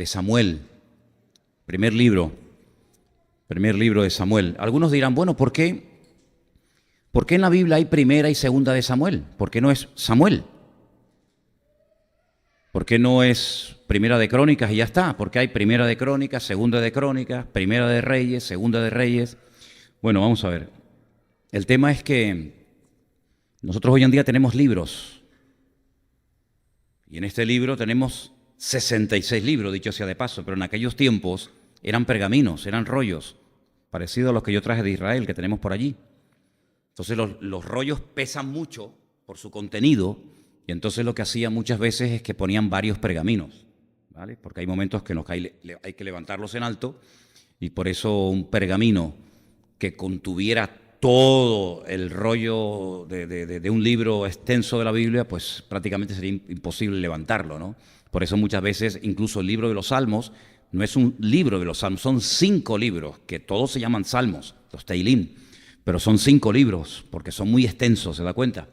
de Samuel, primer libro de Samuel. Algunos dirán, bueno, ¿por qué en la Biblia hay primera y segunda de Samuel? ¿Por qué no es Samuel? ¿Por qué no es primera de Crónicas y ya está? ¿Por qué hay primera de Crónicas, segunda de Crónicas, primera de Reyes, segunda de Reyes? Bueno, vamos a ver. El tema es que nosotros hoy en día tenemos libros. Y en este libro tenemos 66 libros, dicho sea de paso, pero en aquellos tiempos eran pergaminos, eran rollos, parecidos a los que yo traje de Israel, que tenemos por allí. Entonces los rollos pesan mucho por su contenido, y entonces lo que hacían muchas veces es que ponían varios pergaminos, ¿vale? Porque hay momentos que hay que levantarlos en alto, y por eso un pergamino que contuviera todo el rollo de un libro extenso de la Biblia, pues prácticamente sería imposible levantarlo, ¿no? Por eso muchas veces incluso el libro de los Salmos no es un libro de los Salmos, son 5 libros, que todos se llaman Salmos, los Teilim, pero son 5 libros, porque son muy extensos, ¿se da cuenta?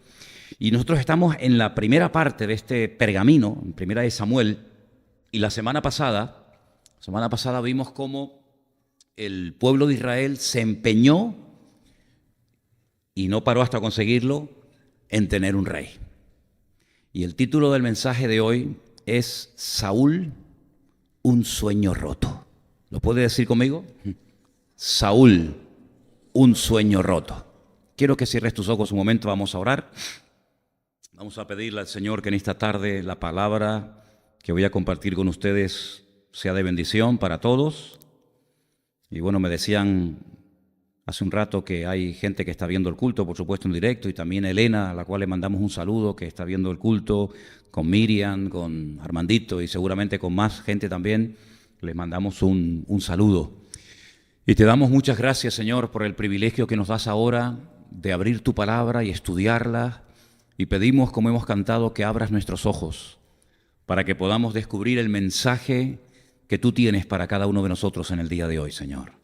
Y nosotros estamos en la primera parte de este pergamino, en primera de Samuel, y la semana pasada vimos cómo el pueblo de Israel se empeñó, y no paró hasta conseguirlo, en tener un rey. Y el título del mensaje de hoy es Saúl, un sueño roto. ¿Lo puede decir conmigo? Saúl, un sueño roto. Quiero que cierres tus ojos un momento, vamos a orar. Vamos a pedirle al Señor que en esta tarde la palabra que voy a compartir con ustedes sea de bendición para todos. Y bueno, me decían hace un rato que hay gente que está viendo el culto, por supuesto en directo, y también Elena, a la cual le mandamos un saludo, que está viendo el culto, con Miriam, con Armandito y seguramente con más gente también. Les mandamos un saludo. Y te damos muchas gracias, Señor, por el privilegio que nos das ahora de abrir tu palabra y estudiarla. Y pedimos, como hemos cantado, que abras nuestros ojos para que podamos descubrir el mensaje que tú tienes para cada uno de nosotros en el día de hoy, Señor.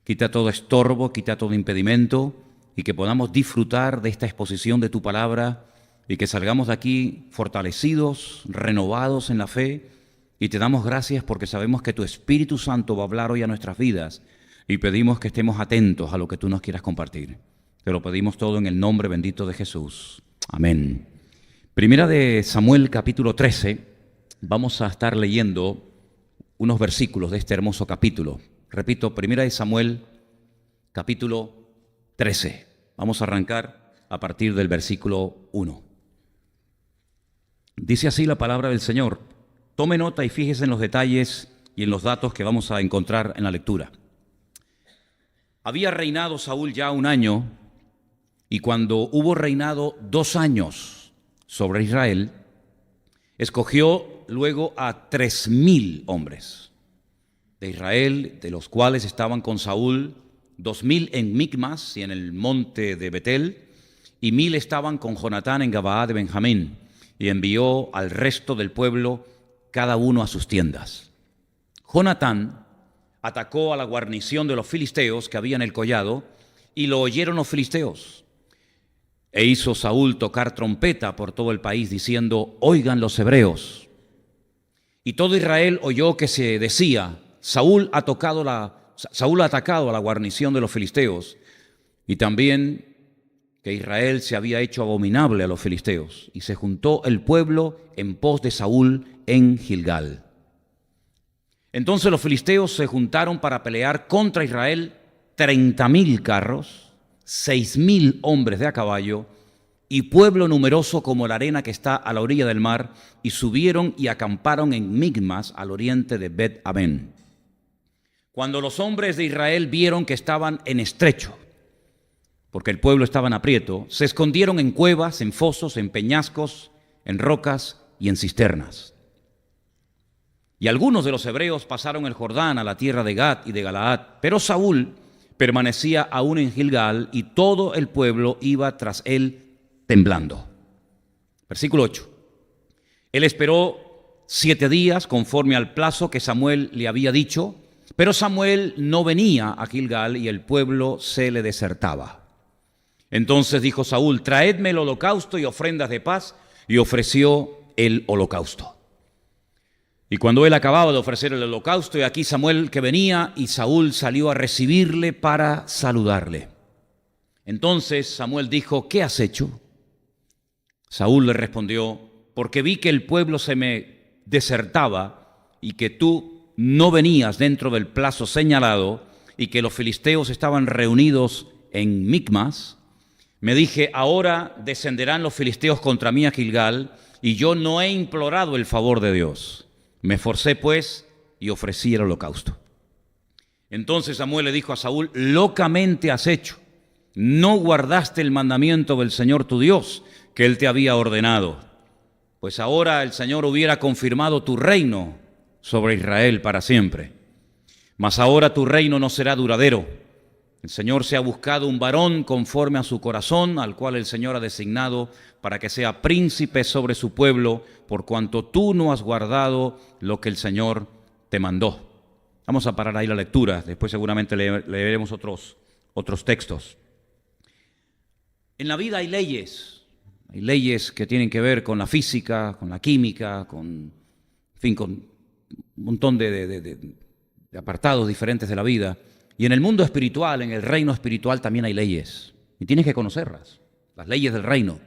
Quita todo estorbo, quita todo impedimento y que podamos disfrutar de esta exposición de tu palabra y que salgamos de aquí fortalecidos, renovados en la fe. Y te damos gracias porque sabemos que tu Espíritu Santo va a hablar hoy a nuestras vidas y pedimos que estemos atentos a lo que tú nos quieras compartir. Te lo pedimos todo en el nombre bendito de Jesús. Amén. Primera de Samuel, capítulo 13. Vamos a estar leyendo unos versículos de este hermoso capítulo. Repito, primera de Samuel, capítulo 13. Vamos a arrancar a partir del versículo 1. Dice así la palabra del Señor. Tome nota y fíjese en los detalles y en los datos que vamos a encontrar en la lectura. Había reinado Saúl ya 1 año, y cuando hubo reinado 2 años sobre Israel, escogió luego a 3,000 hombres de Israel, de los cuales estaban con Saúl 2,000 en Micmas y en el monte de Betel, y 1,000 estaban con Jonatán en Gabaa de Benjamín, y envió al resto del pueblo cada uno a sus tiendas. Jonatán atacó a la guarnición de los filisteos que había en el collado, y lo oyeron los filisteos. E hizo Saúl tocar trompeta por todo el país, diciendo: oigan los hebreos. Y todo Israel oyó que se decía: Saúl ha atacado a la guarnición de los filisteos, y también que Israel se había hecho abominable a los filisteos. Y se juntó el pueblo en pos de Saúl en Gilgal. Entonces los filisteos se juntaron para pelear contra Israel 30,000 carros, 6,000 hombres de a caballo y pueblo numeroso como la arena que está a la orilla del mar, y subieron y acamparon en Micmas al oriente de Bet-Aven. Cuando los hombres de Israel vieron que estaban en estrecho, porque el pueblo estaba en aprieto, se escondieron en cuevas, en fosos, en peñascos, en rocas y en cisternas. Y algunos de los hebreos pasaron el Jordán a la tierra de Gad y de Galaad, pero Saúl permanecía aún en Gilgal, y todo el pueblo iba tras él temblando. Versículo 8. Él esperó 7 días conforme al plazo que Samuel le había dicho, pero Samuel no venía a Gilgal y el pueblo se le desertaba. Entonces dijo Saúl: traedme el holocausto y ofrendas de paz, y ofreció el holocausto. Y cuando él acababa de ofrecer el holocausto, y aquí Samuel que venía, y Saúl salió a recibirle para saludarle. Entonces Samuel dijo: ¿qué has hecho? Saúl le respondió: porque vi que el pueblo se me desertaba y que tú no venías dentro del plazo señalado y que los filisteos estaban reunidos en Micmas. Me dije: ahora descenderán los filisteos contra mí a Gilgal, y yo no he implorado el favor de Dios. Me esforcé pues y ofrecí el holocausto. Entonces Samuel le dijo a Saúl: locamente has hecho. No guardaste el mandamiento del Señor tu Dios, que Él te había ordenado. Pues ahora el Señor hubiera confirmado tu reino sobre Israel para siempre. Mas ahora tu reino no será duradero. El Señor se ha buscado un varón conforme a su corazón, al cual el Señor ha designado para que sea príncipe sobre su pueblo, por cuanto tú no has guardado lo que el Señor te mandó. Vamos a parar ahí la lectura, después seguramente leeremos otros textos. En la vida hay leyes que tienen que ver con la física, con la química, con un montón de apartados diferentes de la vida. Y en el mundo espiritual, en el reino espiritual también hay leyes, y tienes que conocerlas, las leyes del reino.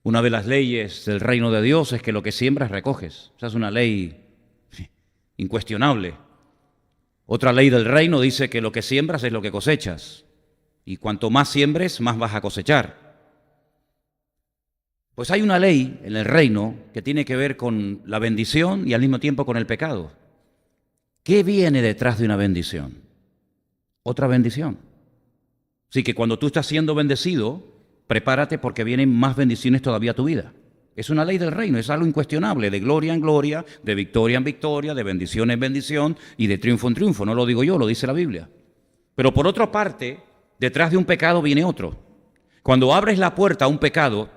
Una de las leyes del reino de Dios es que lo que siembras recoges. Esa es una ley incuestionable. Otra ley del reino dice que lo que siembras es lo que cosechas, y cuanto más siembres, más vas a cosechar. Pues hay una ley en el reino que tiene que ver con la bendición y al mismo tiempo con el pecado. ¿Qué viene detrás de una bendición? Otra bendición. Así que cuando tú estás siendo bendecido, prepárate porque vienen más bendiciones todavía a tu vida. Es una ley del reino, es algo incuestionable, de gloria en gloria, de victoria en victoria, de bendición en bendición y de triunfo en triunfo. No lo digo yo, lo dice la Biblia. Pero por otra parte, detrás de un pecado viene otro. Cuando abres la puerta a un pecado,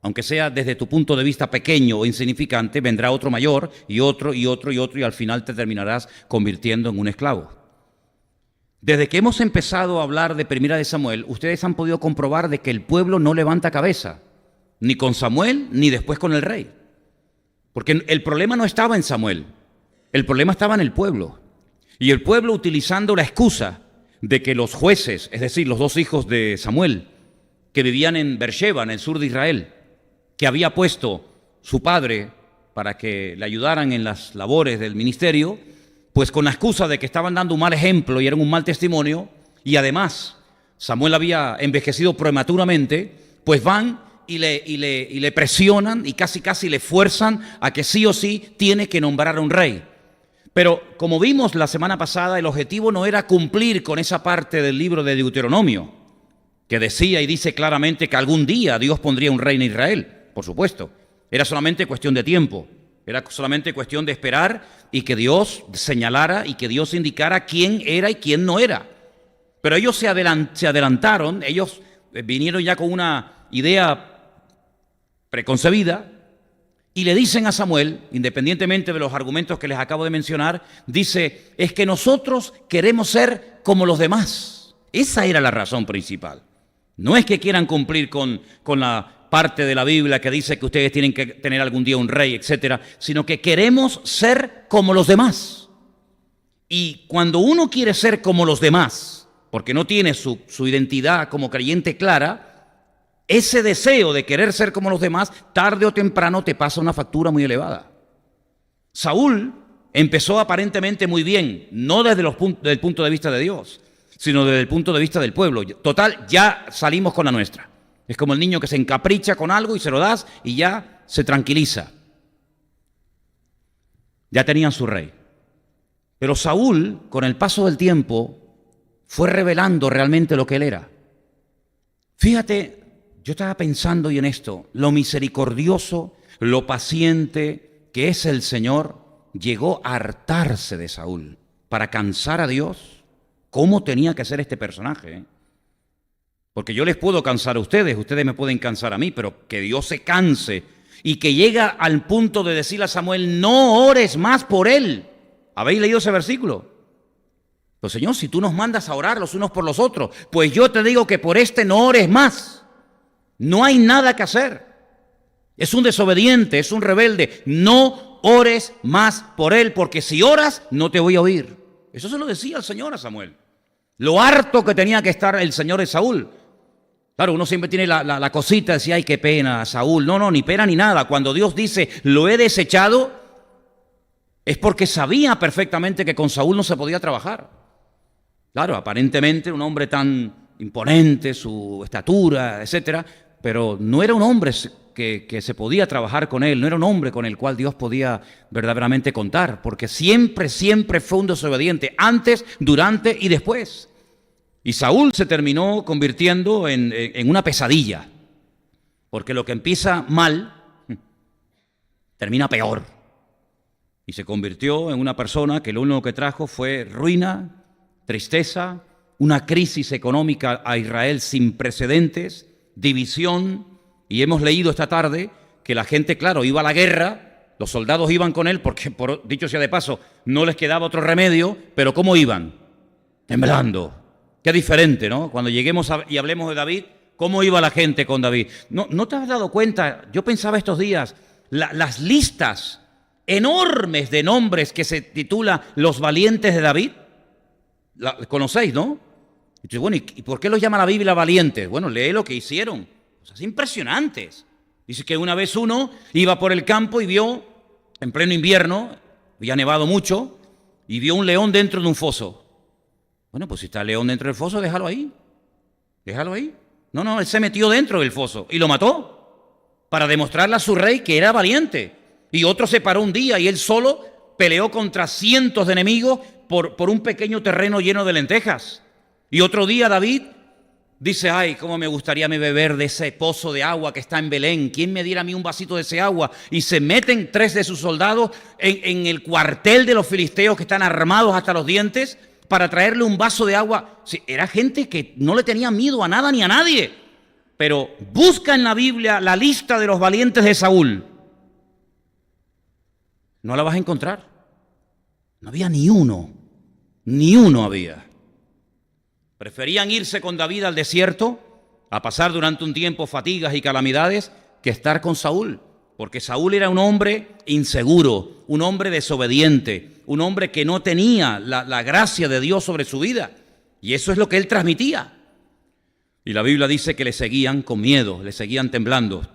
aunque sea desde tu punto de vista pequeño o insignificante, vendrá otro mayor y otro y otro y otro, y al final te terminarás convirtiendo en un esclavo. Desde que hemos empezado a hablar de Primera de Samuel, ustedes han podido comprobar de que el pueblo no levanta cabeza, ni con Samuel, ni después con el rey. Porque el problema no estaba en Samuel, el problema estaba en el pueblo. Y el pueblo, utilizando la excusa de que los jueces, es decir, los dos hijos de Samuel, que vivían en Beersheba, en el sur de Israel, que había puesto su padre para que le ayudaran en las labores del ministerio, pues con la excusa de que estaban dando un mal ejemplo y eran un mal testimonio, y además Samuel había envejecido prematuramente, pues van y le presionan y casi le fuerzan a que sí o sí tiene que nombrar a un rey. Pero como vimos la semana pasada, el objetivo no era cumplir con esa parte del libro de Deuteronomio, que decía y dice claramente que algún día Dios pondría un rey en Israel. Por supuesto, era solamente cuestión de tiempo, era solamente cuestión de esperar y que Dios señalara y que Dios indicara quién era y quién no era. Pero ellos se adelantaron, ellos vinieron ya con una idea preconcebida y le dicen a Samuel, independientemente de los argumentos que les acabo de mencionar, dice: es que nosotros queremos ser como los demás. Esa era la razón principal. No es que quieran cumplir con la parte de la Biblia que dice que ustedes tienen que tener algún día un rey, etcétera, sino que queremos ser como los demás. Y cuando uno quiere ser como los demás, porque no tiene su identidad como creyente clara, ese deseo de querer ser como los demás, tarde o temprano te pasa una factura muy elevada. Saúl empezó aparentemente muy bien, no desde el punto de vista de Dios, sino desde el punto de vista del pueblo. Total, ya salimos con la nuestra. Es como el niño que se encapricha con algo y se lo das y ya se tranquiliza. Ya tenían su rey. Pero Saúl, con el paso del tiempo, fue revelando realmente lo que él era. Fíjate, yo estaba pensando y en esto, lo misericordioso, lo paciente que es el Señor, llegó a hartarse de Saúl para cansar a Dios. ¿Cómo tenía que ser este personaje? Porque yo les puedo cansar a ustedes, ustedes me pueden cansar a mí, pero que Dios se canse y que llega al punto de decirle a Samuel: no ores más por él. ¿Habéis leído ese versículo? Pues Señor, si tú nos mandas a orar los unos por los otros, pues yo te digo que por este no ores más. No hay nada que hacer. Es un desobediente, es un rebelde. No ores más por él, porque si oras, no te voy a oír. Eso se lo decía el Señor a Samuel. Lo harto que tenía que estar el Señor de Saúl. Claro, uno siempre tiene la cosita de decir, ay, qué pena, Saúl. No, ni pena ni nada. Cuando Dios dice, lo he desechado, es porque sabía perfectamente que con Saúl no se podía trabajar. Claro, aparentemente un hombre tan imponente, su estatura, etcétera, pero no era un hombre que se podía trabajar con él, no era un hombre con el cual Dios podía verdaderamente contar, porque siempre fue un desobediente, antes, durante y después. Y Saúl se terminó convirtiendo en una pesadilla, porque lo que empieza mal, termina peor. Y se convirtió en una persona que lo único que trajo fue ruina, tristeza, una crisis económica a Israel sin precedentes, división. Y hemos leído esta tarde que la gente, claro, iba a la guerra, los soldados iban con él porque, dicho sea de paso, no les quedaba otro remedio, pero ¿cómo iban? Temblando. Qué diferente, ¿no? Cuando lleguemos y hablemos de David, ¿cómo iba la gente con David? ¿No te has dado cuenta? Yo pensaba estos días, las listas enormes de nombres que se titula Los Valientes de David, conocéis, ¿no? Y bueno, ¿y por qué los llama la Biblia valientes? Bueno, lee lo que hicieron. Cosas impresionantes. Dice que una vez uno iba por el campo y vio, en pleno invierno, había nevado mucho, y vio un león dentro de un foso. Bueno, pues si está el león dentro del foso, déjalo ahí. Déjalo ahí. No, él se metió dentro del foso y lo mató para demostrarle a su rey que era valiente. Y otro se paró un día y él solo peleó contra cientos de enemigos por un pequeño terreno lleno de lentejas. Y otro día David dice, ay, cómo me gustaría beber de ese pozo de agua que está en Belén. ¿Quién me diera a mí un vasito de ese agua? Y se meten 3 de sus soldados en el cuartel de los filisteos que están armados hasta los dientes para traerle un vaso de agua. Sí, era gente que no le tenía miedo a nada ni a nadie. Pero busca en la Biblia la lista de los valientes de Saúl. No la vas a encontrar. No había ni uno había. Preferían irse con David al desierto, a pasar durante un tiempo fatigas y calamidades, que estar con Saúl. Porque Saúl era un hombre inseguro, un hombre desobediente, un hombre que no tenía la gracia de Dios sobre su vida. Y eso es lo que él transmitía. Y la Biblia dice que le seguían con miedo, le seguían temblando.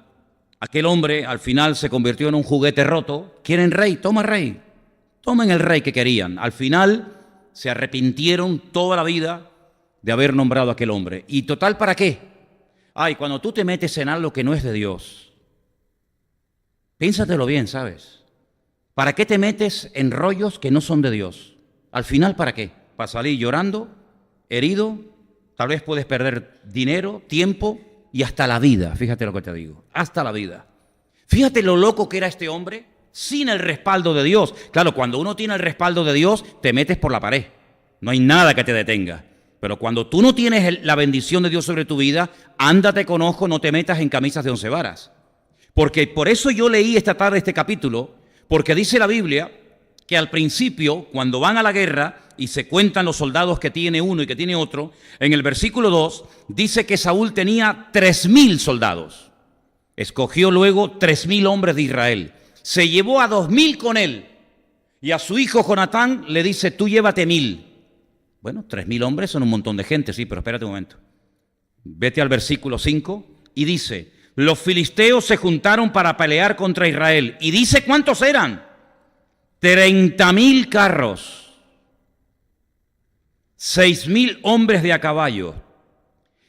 Aquel hombre al final se convirtió en un juguete roto. ¿Quieren rey? Toma rey. Tomen el rey que querían. Al final se arrepintieron toda la vida de haber nombrado a aquel hombre. ¿Y total para qué? Ay, cuando tú te metes en algo que no es de Dios, piénsatelo bien, ¿sabes? ¿Para qué te metes en rollos que no son de Dios? Al final, ¿para qué? ¿Para salir llorando, herido? Tal vez puedes perder dinero, tiempo y hasta la vida. Fíjate lo que te digo, hasta la vida. Fíjate lo loco que era este hombre sin el respaldo de Dios. Claro, cuando uno tiene el respaldo de Dios, te metes por la pared. No hay nada que te detenga. Pero cuando tú no tienes la bendición de Dios sobre tu vida, ándate con ojo, no te metas en camisas de 11 varas. Porque por eso yo leí esta tarde este capítulo, porque dice la Biblia que al principio, cuando van a la guerra y se cuentan los soldados que tiene uno y que tiene otro, en el versículo 2 dice que Saúl tenía 3,000 soldados. Escogió luego 3,000 hombres de Israel. Se llevó a 2,000 con él. Y a su hijo Jonatán le dice, tú llévate 1,000. Bueno, 3,000 hombres son un montón de gente, sí, pero espérate un momento. Vete al versículo 5 y dice, los filisteos se juntaron para pelear contra Israel. Y dice cuántos eran. 30,000 carros, 6,000 hombres de a caballo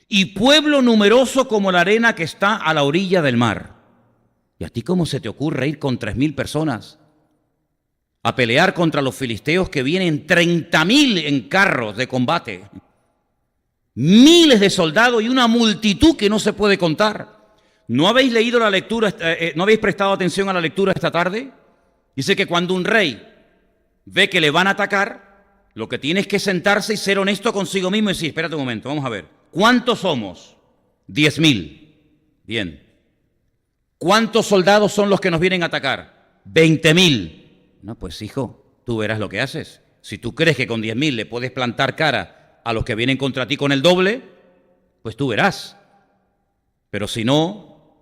y pueblo numeroso como la arena que está a la orilla del mar. ¿Y a ti cómo se te ocurre ir con 3,000 personas a pelear contra los filisteos que vienen 30,000 en carros de combate? Miles de soldados y una multitud que no se puede contar. ¿No habéis leído la lectura, no habéis prestado atención a la lectura esta tarde? Dice que cuando un rey ve que le van a atacar, lo que tiene es que sentarse y ser honesto consigo mismo y decir, espérate un momento, vamos a ver, ¿cuántos somos? 10,000. Bien. ¿Cuántos soldados son los que nos vienen a atacar? 20,000. No, pues hijo, tú verás lo que haces. Si tú crees que con 10,000 le puedes plantar cara a los que vienen contra ti con el doble, pues tú verás. Pero si no,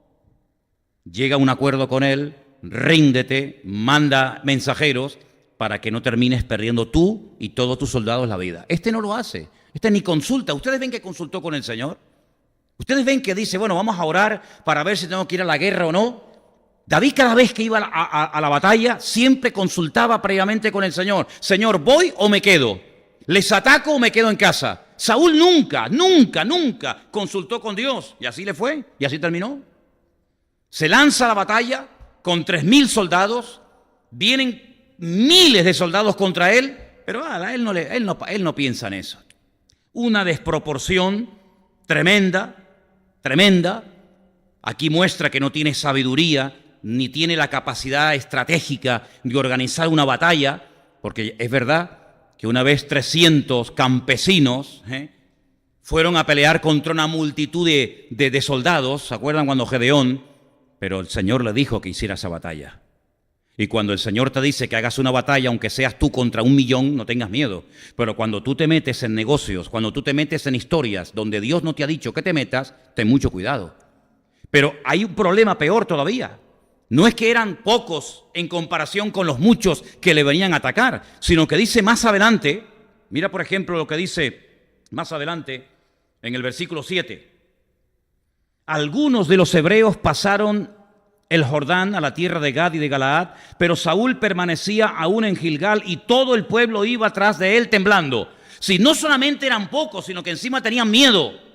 llega a un acuerdo con él, ríndete, manda mensajeros para que no termines perdiendo tú y todos tus soldados la vida. Este no lo hace, este ni consulta. ¿Ustedes ven que consultó con el Señor? ¿Ustedes ven que dice, bueno, vamos a orar para ver si tengo que ir a la guerra o no? David cada vez que iba a la batalla siempre consultaba previamente con el Señor. Señor, ¿voy o me quedo? ¿Les ataco o me quedo en casa? Saúl nunca consultó con Dios. Y así le fue, y así terminó. Se lanza a la batalla con 3.000 soldados. Vienen miles de soldados contra él, pero él no piensa en eso. Una desproporción tremenda. Aquí muestra que no tiene sabiduría, ni tiene la capacidad estratégica de organizar una batalla, porque es verdad que una vez 300 campesinos fueron a pelear contra una multitud de soldados, ¿se acuerdan cuando Gedeón? Pero el Señor le dijo que hiciera esa batalla. Y cuando el Señor te dice que hagas una batalla, aunque seas tú contra 1.000.000, no tengas miedo. Pero cuando tú te metes en negocios, cuando tú te metes en historias donde Dios no te ha dicho que te metas, ten mucho cuidado. Pero hay un problema peor todavía. No es que eran pocos en comparación con los muchos que le venían a atacar, sino que dice más adelante, mira por ejemplo lo que dice más adelante en el versículo 7. Algunos de los hebreos pasaron el Jordán a la tierra de Gad y de Galaad, pero Saúl permanecía aún en Gilgal y todo el pueblo iba atrás de él temblando. Si no solamente eran pocos, sino que encima tenían miedo.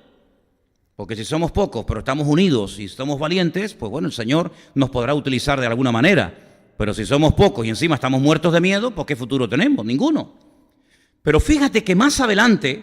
Porque si somos pocos, pero estamos unidos y somos valientes, pues bueno, el Señor nos podrá utilizar de alguna manera. Pero si somos pocos y encima estamos muertos de miedo, pues ¿qué futuro tenemos? Ninguno. Pero fíjate que más adelante,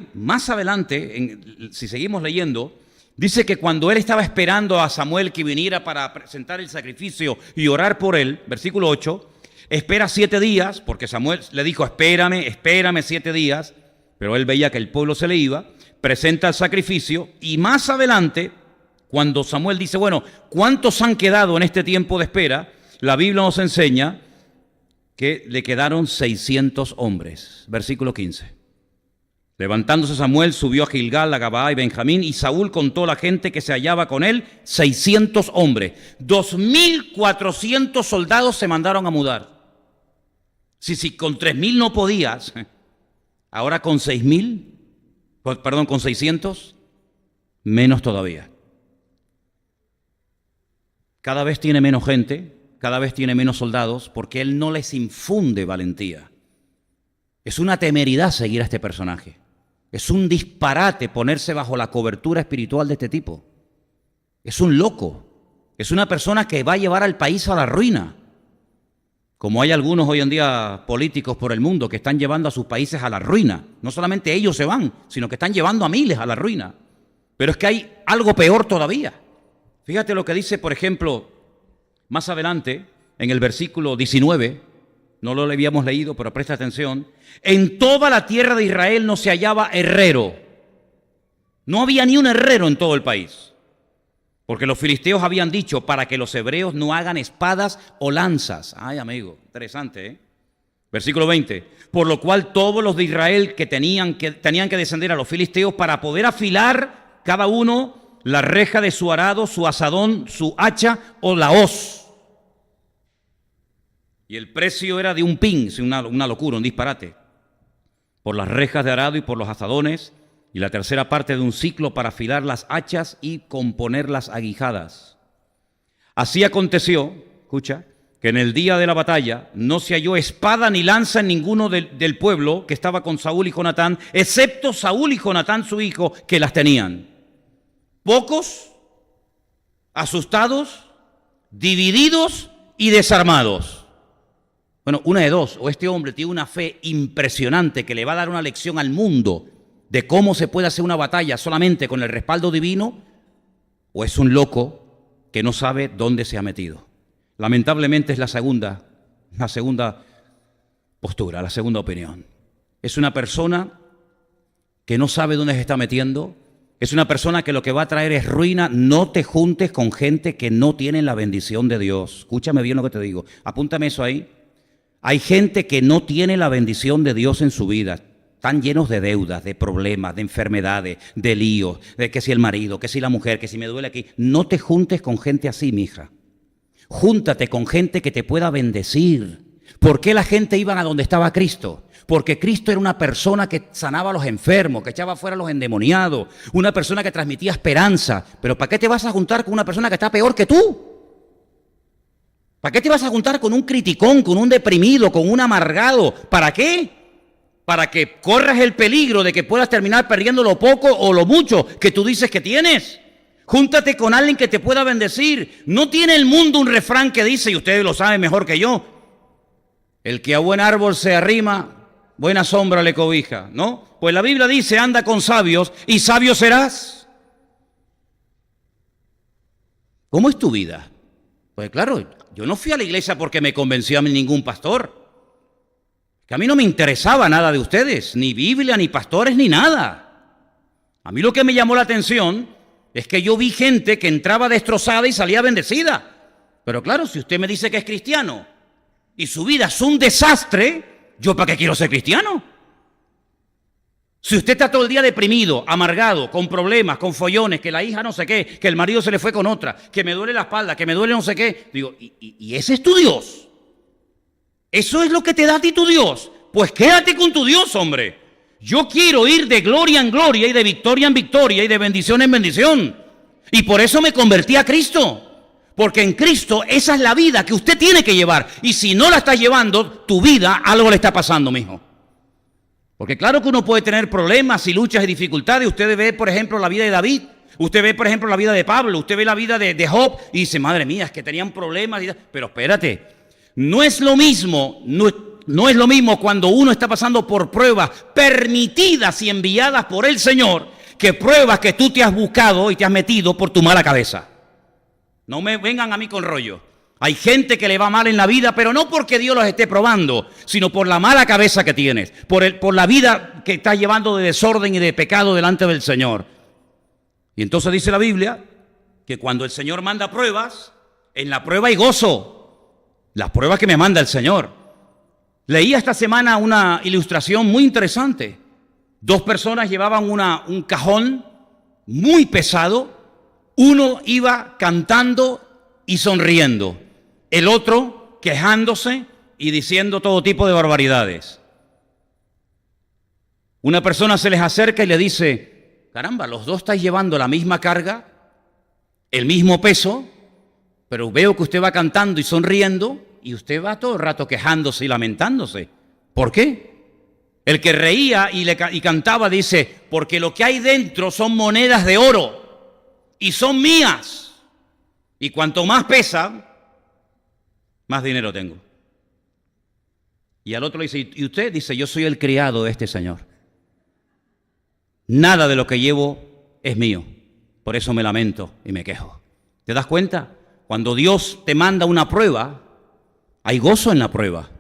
si seguimos leyendo, dice que cuando él estaba esperando a Samuel que viniera para presentar el sacrificio y orar por él, versículo 8, espera 7 días, porque Samuel le dijo, espérame 7 días, pero él veía que el pueblo se le iba, presenta el sacrificio y más adelante, cuando Samuel dice, bueno, ¿cuántos han quedado en este tiempo de espera? La Biblia nos enseña que le quedaron 600 hombres. Versículo 15. Levantándose Samuel, subió a Gilgal, a Gabaa y Benjamín, y Saúl contó a la gente que se hallaba con él, 600 hombres. 2.400 soldados se mandaron a mudar. Si con 3.000 no podías, ahora con 600, menos todavía. Cada vez tiene menos gente, cada vez tiene menos soldados, porque él no les infunde valentía. Es una temeridad seguir a este personaje. Es un disparate ponerse bajo la cobertura espiritual de este tipo. Es un loco. Es una persona que va a llevar al país a la ruina. Como hay algunos hoy en día políticos por el mundo que están llevando a sus países a la ruina. No solamente ellos se van, sino que están llevando a miles a la ruina. Pero es que hay algo peor todavía. Fíjate lo que dice, por ejemplo, más adelante, en el versículo 19, no lo habíamos leído, pero presta atención. En toda la tierra de Israel no se hallaba herrero. No había ni un herrero en todo el país. Porque los filisteos habían dicho para que los hebreos no hagan espadas o lanzas. Ay, amigo, interesante, ¿eh? Versículo 20. Por lo cual todos los de Israel que tenían que descender a los filisteos para poder afilar cada uno la reja de su arado, su asadón, su hacha o la hoz. Y el precio era de un pin, una locura, un disparate. Por las rejas de arado y por los asadones, y la tercera parte de un ciclo para afilar las hachas y componer las aguijadas. Así aconteció, escucha, que en el día de la batalla no se halló espada ni lanza en ninguno del pueblo que estaba con Saúl y Jonatán, excepto Saúl y Jonatán su hijo, que las tenían. Pocos, asustados, divididos y desarmados. Bueno, una de dos, o este hombre tiene una fe impresionante que le va a dar una lección al mundo de cómo se puede hacer una batalla solamente con el respaldo divino, o es un loco que no sabe dónde se ha metido. Lamentablemente es la segunda postura, la segunda opinión. Es una persona que no sabe dónde se está metiendo, es una persona que lo que va a traer es ruina. No te juntes con gente que no tiene la bendición de Dios. Escúchame bien lo que te digo, apúntame eso ahí. Hay gente que no tiene la bendición de Dios en su vida. Están llenos de deudas, de problemas, de enfermedades, de líos, de que si el marido, que si la mujer, que si me duele aquí. No te juntes con gente así, mija. Júntate con gente que te pueda bendecir. ¿Por qué la gente iba a donde estaba Cristo? Porque Cristo era una persona que sanaba a los enfermos, que echaba fuera a los endemoniados, una persona que transmitía esperanza. Pero ¿para qué te vas a juntar con una persona que está peor que tú? ¿Para qué te vas a juntar con un criticón, con un deprimido, con un amargado? ¿Para qué? Para que corras el peligro de que puedas terminar perdiendo lo poco o lo mucho que tú dices que tienes. Júntate con alguien que te pueda bendecir. No tiene el mundo un refrán que dice, y ustedes lo saben mejor que yo, el que a buen árbol se arrima, buena sombra le cobija, ¿no? Pues la Biblia dice, anda con sabios y sabio serás. ¿Cómo es tu vida? Pues claro, yo no fui a la iglesia porque me convenció a mí ningún pastor. Que a mí no me interesaba nada de ustedes, ni Biblia, ni pastores, ni nada. A mí lo que me llamó la atención es que yo vi gente que entraba destrozada y salía bendecida. Pero claro, si usted me dice que es cristiano y su vida es un desastre, ¿yo para qué quiero ser cristiano? Si usted está todo el día deprimido, amargado, con problemas, con follones, que la hija no sé qué, que el marido se le fue con otra, que me duele la espalda, que me duele no sé qué, digo, ¿y ese es tu Dios? ¿Eso es lo que te da a ti tu Dios? Pues quédate con tu Dios, hombre. Yo quiero ir de gloria en gloria y de victoria en victoria y de bendición en bendición. Y por eso me convertí a Cristo. Porque en Cristo esa es la vida que usted tiene que llevar. Y si no la estás llevando, tu vida algo le está pasando, mijo. Porque claro que uno puede tener problemas y luchas y dificultades. Usted ve, por ejemplo, la vida de David. Usted ve, por ejemplo, la vida de Pablo. Usted ve la vida de Job y dice, madre mía, es que tenían problemas. Pero espérate. No es lo mismo, no es lo mismo cuando uno está pasando por pruebas permitidas y enviadas por el Señor que pruebas que tú te has buscado y te has metido por tu mala cabeza. No me vengan a mí con rollo. Hay gente que le va mal en la vida, pero no porque Dios los esté probando, sino por la mala cabeza que tienes, por la vida que estás llevando de desorden y de pecado delante del Señor. Y entonces dice la Biblia que cuando el Señor manda pruebas, en la prueba hay gozo. Las pruebas que me manda el Señor. Leí esta semana una ilustración muy interesante. Dos personas llevaban un cajón muy pesado. Uno iba cantando y sonriendo. El otro quejándose y diciendo todo tipo de barbaridades. Una persona se les acerca y le dice, caramba, los dos estáis llevando la misma carga, el mismo peso, pero veo que usted va cantando y sonriendo y usted va todo el rato quejándose y lamentándose. ¿Por qué? El que reía y cantaba dice, porque lo que hay dentro son monedas de oro y son mías. Y cuanto más pesa, más dinero tengo. Y al otro le dice, ¿y usted? Dice, yo soy el criado de este señor. Nada de lo que llevo es mío. Por eso me lamento y me quejo. ¿Te das cuenta? Cuando Dios te manda una prueba, hay gozo en la prueba.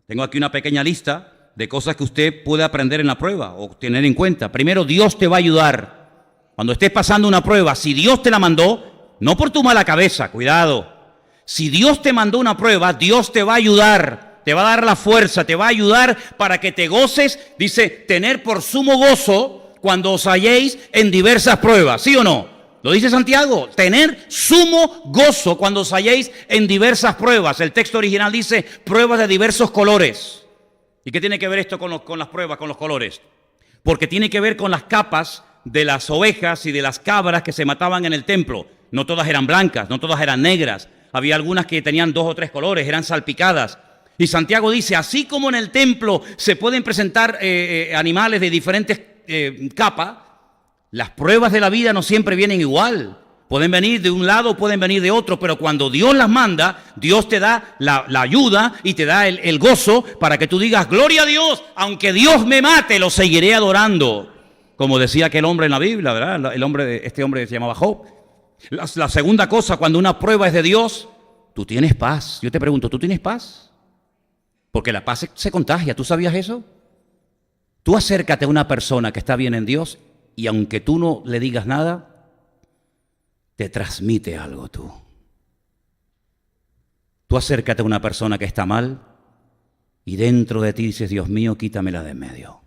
Tengo aquí una pequeña lista de cosas que usted puede aprender en la prueba o tener en cuenta. Primero, Dios te va a ayudar. Cuando estés pasando una prueba, si Dios te la mandó, no por tu mala cabeza, cuidado. Si Dios te mandó una prueba, Dios te va a ayudar, te va a dar la fuerza, te va a ayudar para que te goces. Dice, tener por sumo gozo cuando os halléis en diversas pruebas, ¿sí o no? Lo dice Santiago, tener sumo gozo cuando os halléis en diversas pruebas. El texto original dice pruebas de diversos colores. ¿Y qué tiene que ver esto con las pruebas, con los colores? Porque tiene que ver con las capas de las ovejas y de las cabras que se mataban en el templo. No todas eran blancas, no todas eran negras. Había algunas que tenían 2 o 3 colores, eran salpicadas. Y Santiago dice, así como en el templo se pueden presentar animales de diferentes capas, las pruebas de la vida no siempre vienen igual. Pueden venir de un lado, pueden venir de otro, pero cuando Dios las manda, Dios te da la ayuda y te da el gozo para que tú digas, gloria a Dios, aunque Dios me mate, lo seguiré adorando. Como decía aquel hombre en la Biblia, ¿verdad? Este hombre se llamaba Job. La segunda cosa, cuando una prueba es de Dios, tú tienes paz. Yo te pregunto, ¿tú tienes paz? Porque la paz se contagia. ¿Tú sabías eso? Tú acércate a una persona que está bien en Dios y aunque tú no le digas nada, te transmite algo tú. Tú acércate a una persona que está mal y dentro de ti dices, Dios mío, quítamela de en medio.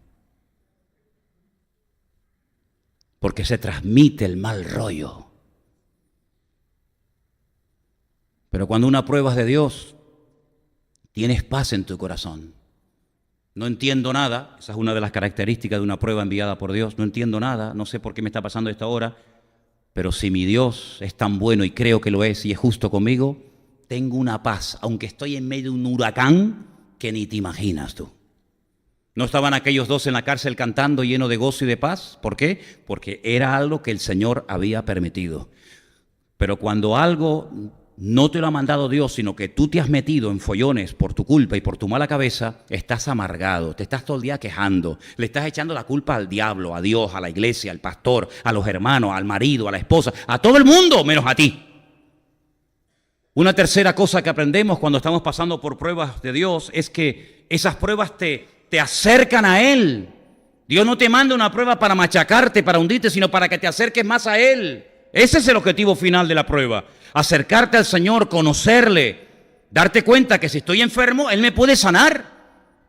Porque se transmite el mal rollo. Pero cuando una prueba es de Dios, tienes paz en tu corazón. No entiendo nada, esa es una de las características de una prueba enviada por Dios. No entiendo nada, no sé por qué me está pasando esta hora, pero si mi Dios es tan bueno y creo que lo es y es justo conmigo, tengo una paz, aunque estoy en medio de un huracán que ni te imaginas tú. ¿No estaban aquellos dos en la cárcel cantando lleno de gozo y de paz? ¿Por qué? Porque era algo que el Señor había permitido. Pero cuando algo no te lo ha mandado Dios, sino que tú te has metido en follones por tu culpa y por tu mala cabeza, estás amargado, te estás todo el día quejando, le estás echando la culpa al diablo, a Dios, a la iglesia, al pastor, a los hermanos, al marido, a la esposa, a todo el mundo menos a ti. Una tercera cosa que aprendemos cuando estamos pasando por pruebas de Dios es que esas pruebas te acercan a Él. Dios no te manda una prueba para machacarte, para hundirte, sino para que te acerques más a Él. Ese es el objetivo final de la prueba. Acercarte al Señor, conocerle, darte cuenta que si estoy enfermo, Él me puede sanar.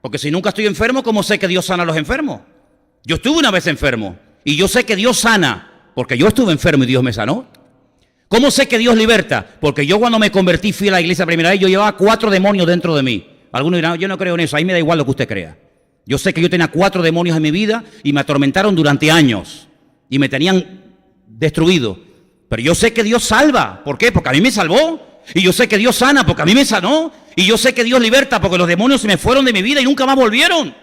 Porque si nunca estoy enfermo, ¿cómo sé que Dios sana a los enfermos? Yo estuve una vez enfermo y yo sé que Dios sana, porque yo estuve enfermo y Dios me sanó. ¿Cómo sé que Dios liberta? Porque yo cuando me convertí, fui a la iglesia primera vez, yo llevaba 4 demonios dentro de mí. Algunos dirán, yo no creo en eso, ahí me da igual lo que usted crea. Yo sé que yo tenía 4 demonios en mi vida y me atormentaron durante años y me tenían destruido. Pero yo sé que Dios salva. ¿Por qué? Porque a mí me salvó. Y yo sé que Dios sana porque a mí me sanó. Y yo sé que Dios liberta porque los demonios se me fueron de mi vida y nunca más volvieron.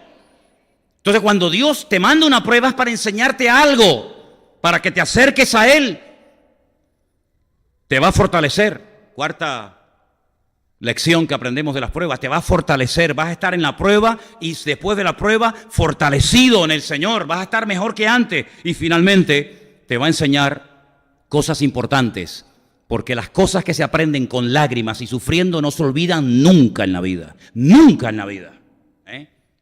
Entonces cuando Dios te manda una prueba es para enseñarte algo, para que te acerques a Él. Te va a fortalecer. Cuarta lección que aprendemos de las pruebas, te va a fortalecer. Vas a estar en la prueba y después de la prueba fortalecido en el Señor. Vas a estar mejor que antes. Y finalmente te va a enseñar cosas importantes, porque las cosas que se aprenden con lágrimas y sufriendo no se olvidan nunca en la vida, nunca en la vida.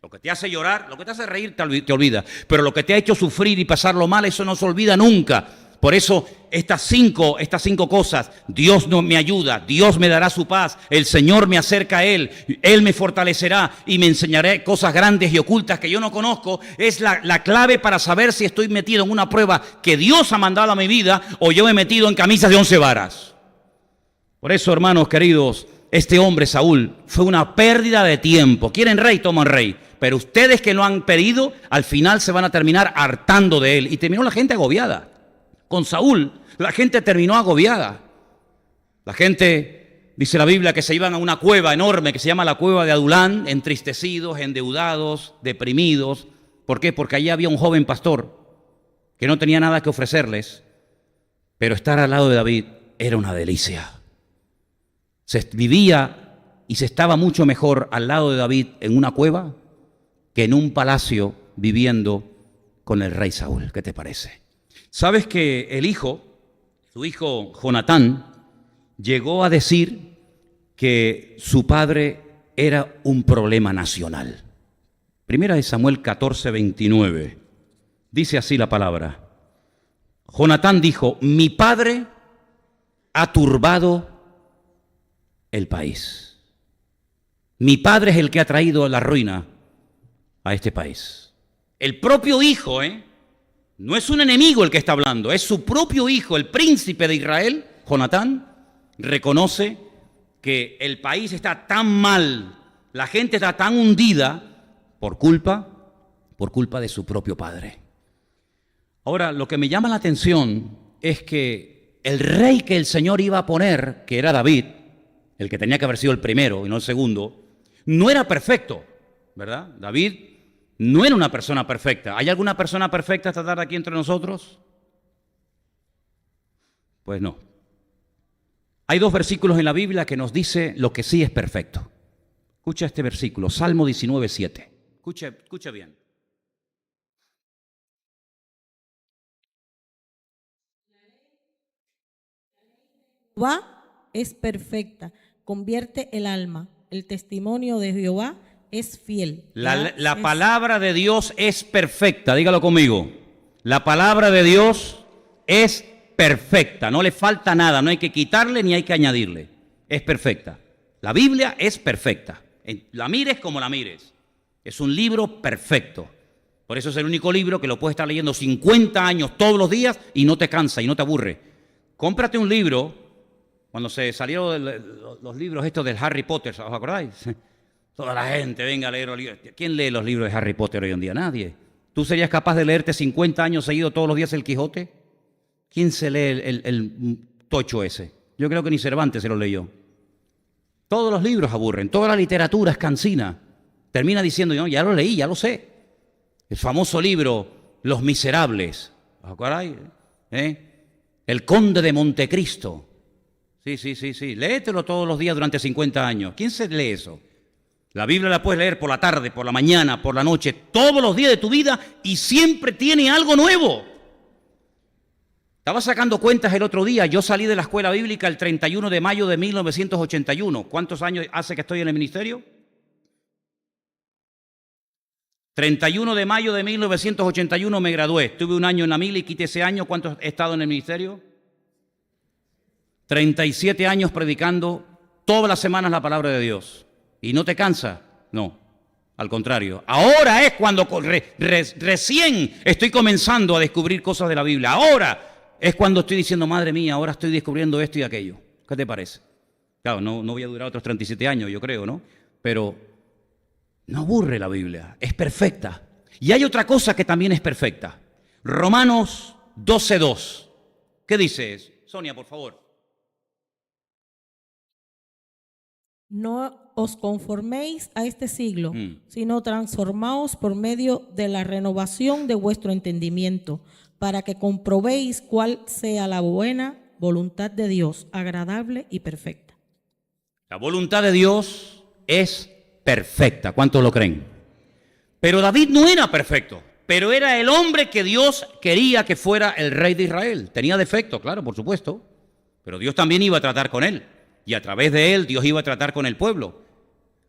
Lo que te hace llorar, lo que te hace reír te olvida, pero lo que te ha hecho sufrir y pasarlo mal, eso no se olvida nunca. Por eso estas cinco cosas, Dios no me ayuda, Dios me dará su paz, el Señor me acerca a Él, Él me fortalecerá y me enseñará cosas grandes y ocultas que yo no conozco, es la clave para saber si estoy metido en una prueba que Dios ha mandado a mi vida o yo me he metido en camisas de 11 varas. Por eso, hermanos queridos, este hombre Saúl fue una pérdida de tiempo. ¿Quieren rey? Toman rey. Pero ustedes que lo han pedido, al final se van a terminar hartando de él. Y terminó la gente agobiada. Con Saúl, la gente terminó agobiada. La gente, dice la Biblia, que se iban a una cueva enorme que se llama la cueva de Adulán, entristecidos, endeudados, deprimidos. ¿Por qué? Porque allí había un joven pastor que no tenía nada que ofrecerles, pero estar al lado de David era una delicia. Se vivía y se estaba mucho mejor al lado de David en una cueva que en un palacio viviendo con el rey Saúl. ¿Qué te parece? ¿Sabes que su hijo Jonatán, llegó a decir que su padre era un problema nacional? Primera de Samuel 14:29. Dice así la palabra. Jonatán dijo, mi padre ha turbado el país. Mi padre es el que ha traído la ruina a este país. El propio hijo, no es un enemigo el que está hablando, es su propio hijo, el príncipe de Israel, Jonatán, reconoce que el país está tan mal, la gente está tan hundida por culpa de su propio padre. Ahora, lo que me llama la atención es que el rey que el Señor iba a poner, que era David, el que tenía que haber sido el primero y no el segundo, no era perfecto, ¿verdad? David no era una persona perfecta. ¿Hay alguna persona perfecta esta tarde aquí entre nosotros? Pues no. Hay 2 versículos en la Biblia que nos dice lo que sí es perfecto. Escucha este versículo, Salmo 19:7. Escucha bien. Jehová es perfecta, convierte el alma. El testimonio de Jehová es fiel. La palabra de Dios es perfecta, dígalo conmigo. La palabra de Dios es perfecta, no le falta nada, no hay que quitarle ni hay que añadirle. Es perfecta. La Biblia es perfecta. La mires como la mires. Es un libro perfecto. Por eso es el único libro que lo puedes estar leyendo 50 años todos los días y no te cansa y no te aburre. Cómprate un libro. Cuando se salieron los libros estos del Harry Potter, ¿os acordáis? Toda la gente venga a leer los libros. ¿Quién lee los libros de Harry Potter hoy en día? Nadie. ¿Tú serías capaz de leerte 50 años seguidos todos los días el Quijote? ¿Quién se lee el tocho ese? Yo creo que ni Cervantes se lo leyó. Todos los libros aburren, toda la literatura es cansina. Termina diciendo, no, ya lo leí, ya lo sé. El famoso libro Los Miserables. ¿Os acordáis? El Conde de Montecristo. Sí. Léetelo todos los días durante 50 años. ¿Quién se lee eso? La Biblia la puedes leer por la tarde, por la mañana, por la noche, todos los días de tu vida y siempre tiene algo nuevo. Estaba sacando cuentas el otro día. Yo salí de la escuela bíblica el 31 de mayo de 1981. ¿Cuántos años hace que estoy en el ministerio? 31 de mayo de 1981 me gradué. Estuve un año en la mili y quité ese año. ¿Cuánto he estado en el ministerio? 37 años predicando todas las semanas la palabra de Dios. ¿Y no te cansa? No, al contrario. Ahora es cuando recién estoy comenzando a descubrir cosas de la Biblia. Ahora es cuando estoy diciendo, madre mía, ahora estoy descubriendo esto y aquello. ¿Qué te parece? Claro, no voy a durar otros 37 años, yo creo, ¿no? Pero no aburre la Biblia, es perfecta. Y hay otra cosa que también es perfecta. Romanos 12:2. ¿Qué dice? Sonia, por favor. No os conforméis a este siglo, sino transformaos por medio de la renovación de vuestro entendimiento, para que comprobéis cuál sea la buena voluntad de Dios, agradable y perfecta. La voluntad de Dios es perfecta. ¿Cuántos lo creen? Pero David no era perfecto, pero era el hombre que Dios quería que fuera el rey de Israel. Tenía defectos, claro, por supuesto, pero Dios también iba a tratar con él. Y a través de él, Dios iba a tratar con el pueblo.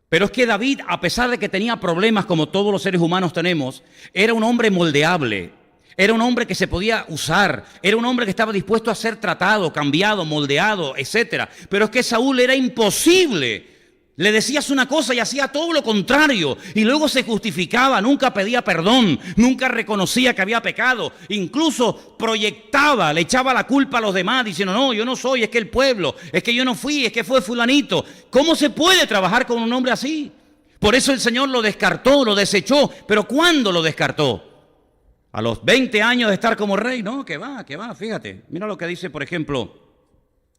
Pero es que David, a pesar de que tenía problemas como todos los seres humanos tenemos, era un hombre moldeable. Era un hombre que se podía usar. Era un hombre que estaba dispuesto a ser tratado, cambiado, moldeado, etc. Pero es que Saúl era imposible. Le decías una cosa y hacía todo lo contrario. Y luego se justificaba, nunca pedía perdón, nunca reconocía que había pecado. Incluso proyectaba, le echaba la culpa a los demás, diciendo, no, yo no soy, es que el pueblo, es que yo no fui, es que fue fulanito. ¿Cómo se puede trabajar con un hombre así? Por eso el Señor lo descartó, lo desechó. ¿Pero cuándo lo descartó? A los 20 años de estar como rey. No, que va, fíjate. Mira lo que dice, por ejemplo,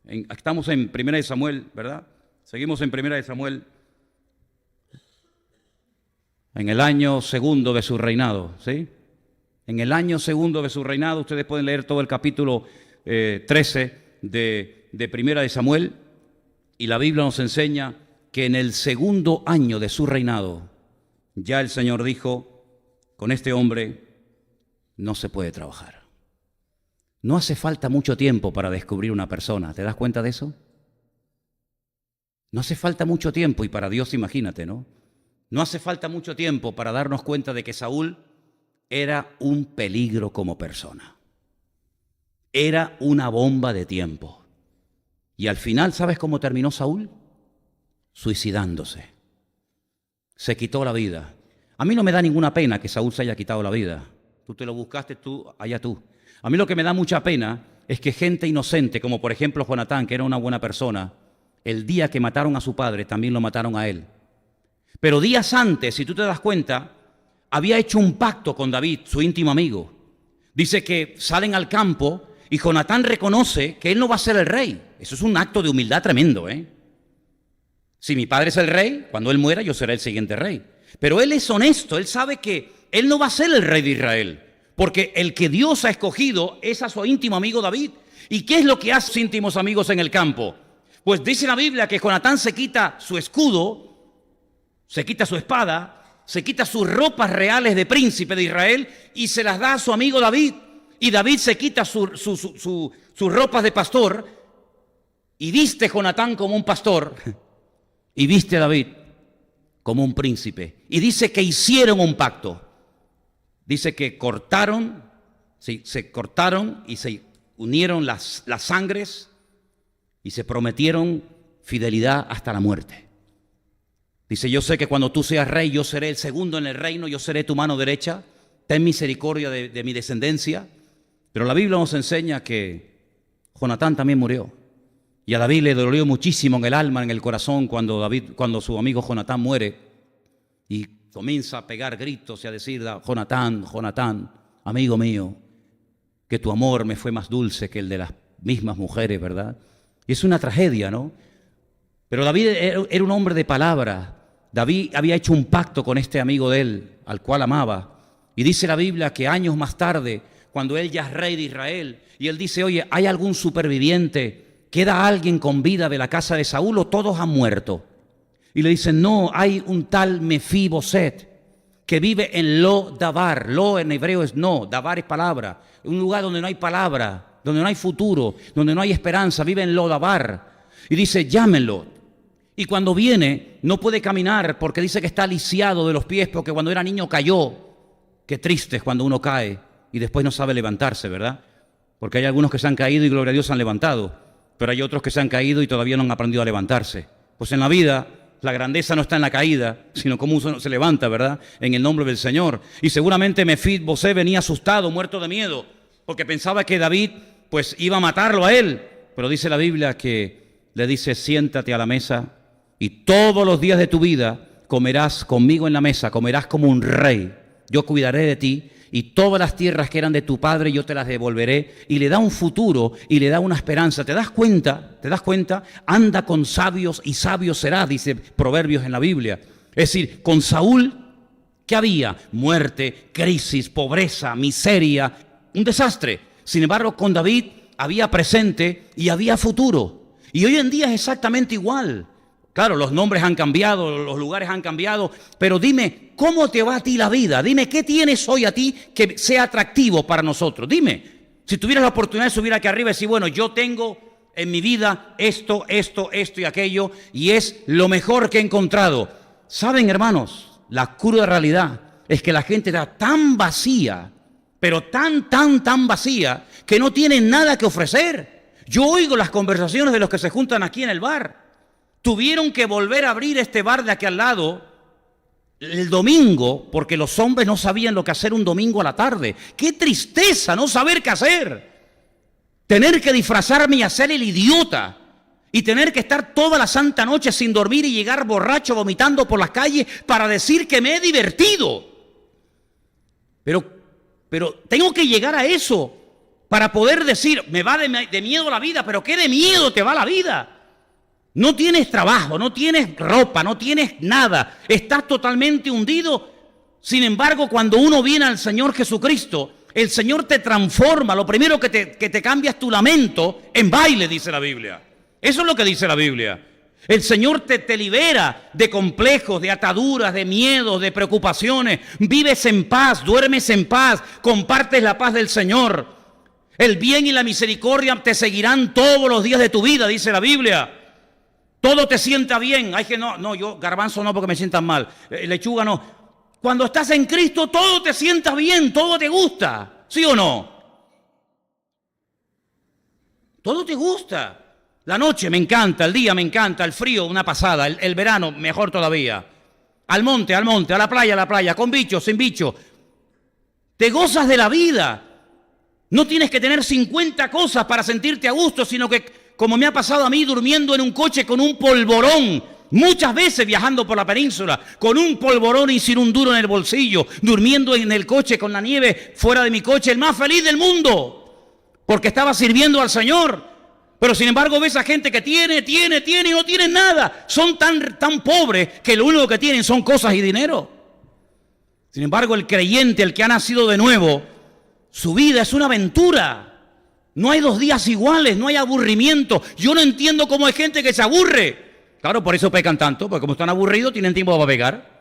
estamos en 1 Samuel, ¿verdad? Seguimos en 1 Samuel, en el año segundo de su reinado, ¿sí? En el año segundo de su reinado, ustedes pueden leer todo el capítulo 13 de 1 Samuel, y la Biblia nos enseña que en el segundo año de su reinado, ya el Señor dijo, con este hombre no se puede trabajar. No hace falta mucho tiempo para descubrir una persona, ¿te das cuenta de eso? No hace falta mucho tiempo, y para Dios imagínate, ¿no? No hace falta mucho tiempo para darnos cuenta de que Saúl era un peligro como persona. Era una bomba de tiempo. Y al final, ¿sabes cómo terminó Saúl? Suicidándose. Se quitó la vida. A mí no me da ninguna pena que Saúl se haya quitado la vida. Tú te lo buscaste, tú, allá tú. A mí lo que me da mucha pena es que gente inocente, como por ejemplo Jonatán, que era una buena persona, el día que mataron a su padre, también lo mataron a él. Pero días antes, si tú te das cuenta, había hecho un pacto con David, su íntimo amigo. Dice que salen al campo y Jonatán reconoce que él no va a ser el rey. Eso es un acto de humildad tremendo, ¿eh? Si mi padre es el rey, cuando él muera yo seré el siguiente rey. Pero él es honesto, él sabe que él no va a ser el rey de Israel, porque el que Dios ha escogido es a su íntimo amigo David. ¿Y qué es lo que hacen sus íntimos amigos en el campo? Pues dice la Biblia que Jonatán se quita su escudo, se quita su espada, se quita sus ropas reales de príncipe de Israel y se las da a su amigo David. Y David se quita sus ropas de pastor y viste Jonatán como un pastor y viste a David como un príncipe. Y dice que hicieron un pacto. Dice que cortaron, sí, se cortaron y se unieron las sangres y se prometieron fidelidad hasta la muerte. Dice, yo sé que cuando tú seas rey, yo seré el segundo en el reino, yo seré tu mano derecha, ten misericordia de mi descendencia. Pero la Biblia nos enseña que Jonatán también murió. Y a David le dolió muchísimo en el alma, en el corazón, cuando su amigo Jonatán muere y comienza a pegar gritos y a decir: Jonatán, Jonatán, amigo mío, que tu amor me fue más dulce que el de las mismas mujeres, ¿verdad? Y es una tragedia, ¿no? Pero David era un hombre de palabra. David había hecho un pacto con este amigo de él, al cual amaba. Y dice la Biblia que años más tarde, cuando él ya es rey de Israel, y él dice: oye, ¿hay algún superviviente? ¿Queda alguien con vida de la casa de Saúl o todos han muerto? Y le dicen: no, hay un tal Mefiboset que vive en Lo-Dabar. Lo en hebreo es no, Dabar es palabra. Un lugar donde no hay palabra, donde no hay futuro, donde no hay esperanza. Vive en Lo-Dabar. Y dice: llámenlo. Y cuando viene, no puede caminar porque dice que está lisiado de los pies porque cuando era niño cayó. Qué triste es cuando uno cae y después no sabe levantarse, ¿verdad? Porque hay algunos que se han caído y gloria a Dios se han levantado. Pero hay otros que se han caído y todavía no han aprendido a levantarse. Pues en la vida, la grandeza no está en la caída, sino cómo uno se levanta, ¿verdad? En el nombre del Señor. Y seguramente Mefiboset venía asustado, muerto de miedo, porque pensaba que David, pues, iba a matarlo a él. Pero dice la Biblia que le dice: siéntate a la mesa y todos los días de tu vida comerás conmigo en la mesa, comerás como un rey. Yo cuidaré de ti. Y todas las tierras que eran de tu padre yo te las devolveré. Y le da un futuro y le da una esperanza. ¿Te das cuenta? ¿Te das cuenta? Anda con sabios y sabio serás, dice Proverbios en la Biblia. Es decir, con Saúl, ¿qué había? Muerte, crisis, pobreza, miseria, un desastre. Sin embargo, con David había presente y había futuro. Y hoy en día es exactamente igual. Claro, los nombres han cambiado, los lugares han cambiado, pero dime, ¿cómo te va a ti la vida? Dime, ¿qué tienes hoy a ti que sea atractivo para nosotros? Dime, si tuvieras la oportunidad de subir aquí arriba y decir: bueno, yo tengo en mi vida esto y aquello, y es lo mejor que he encontrado. ¿Saben, hermanos? La cruda realidad es que la gente está tan vacía, pero tan vacía, que no tienen nada que ofrecer. Yo oigo las conversaciones de los que se juntan aquí en el bar. Tuvieron que volver a abrir este bar de aquí al lado el domingo porque los hombres no sabían lo que hacer un domingo a la tarde. ¡Qué tristeza no saber qué hacer! Tener que disfrazarme y hacer el idiota y tener que estar toda la santa noche sin dormir y llegar borracho vomitando por las calles para decir que me he divertido. Pero tengo que llegar a eso para poder decir: me va de miedo la vida. ¿Pero qué de miedo te va la vida? No tienes trabajo, no tienes ropa, no tienes nada. Estás totalmente hundido. Sin embargo, cuando uno viene al Señor Jesucristo, el Señor te transforma. Lo primero que te cambia es tu lamento en baile, dice la Biblia. Eso es lo que dice la Biblia. El Señor te libera de complejos, de ataduras, de miedos, de preocupaciones. Vives en paz, duermes en paz, compartes la paz del Señor. El bien y la misericordia te seguirán todos los días de tu vida, dice la Biblia. Todo te sienta bien. Hay que yo garbanzo no porque me sientan mal. Lechuga no. Cuando estás en Cristo todo te sienta bien, todo te gusta. ¿Sí o no? Todo te gusta. La noche me encanta, el día me encanta, el frío una pasada, el verano mejor todavía. Al monte, a la playa, con bicho, sin bicho. Te gozas de la vida. No tienes que tener 50 cosas para sentirte a gusto, sino que, como me ha pasado a mí, durmiendo en un coche con un polvorón, muchas veces viajando por la península, con un polvorón y sin un duro en el bolsillo, durmiendo en el coche con la nieve fuera de mi coche, el más feliz del mundo, porque estaba sirviendo al Señor. Pero sin embargo ves a gente que tiene y no tiene nada. Son tan pobres que lo único que tienen son cosas y dinero. Sin embargo, el creyente, el que ha nacido de nuevo, su vida es una aventura. No hay 2 días iguales, no hay aburrimiento. Yo no entiendo cómo hay gente que se aburre. Claro, por eso pecan tanto, porque como están aburridos tienen tiempo para pecar.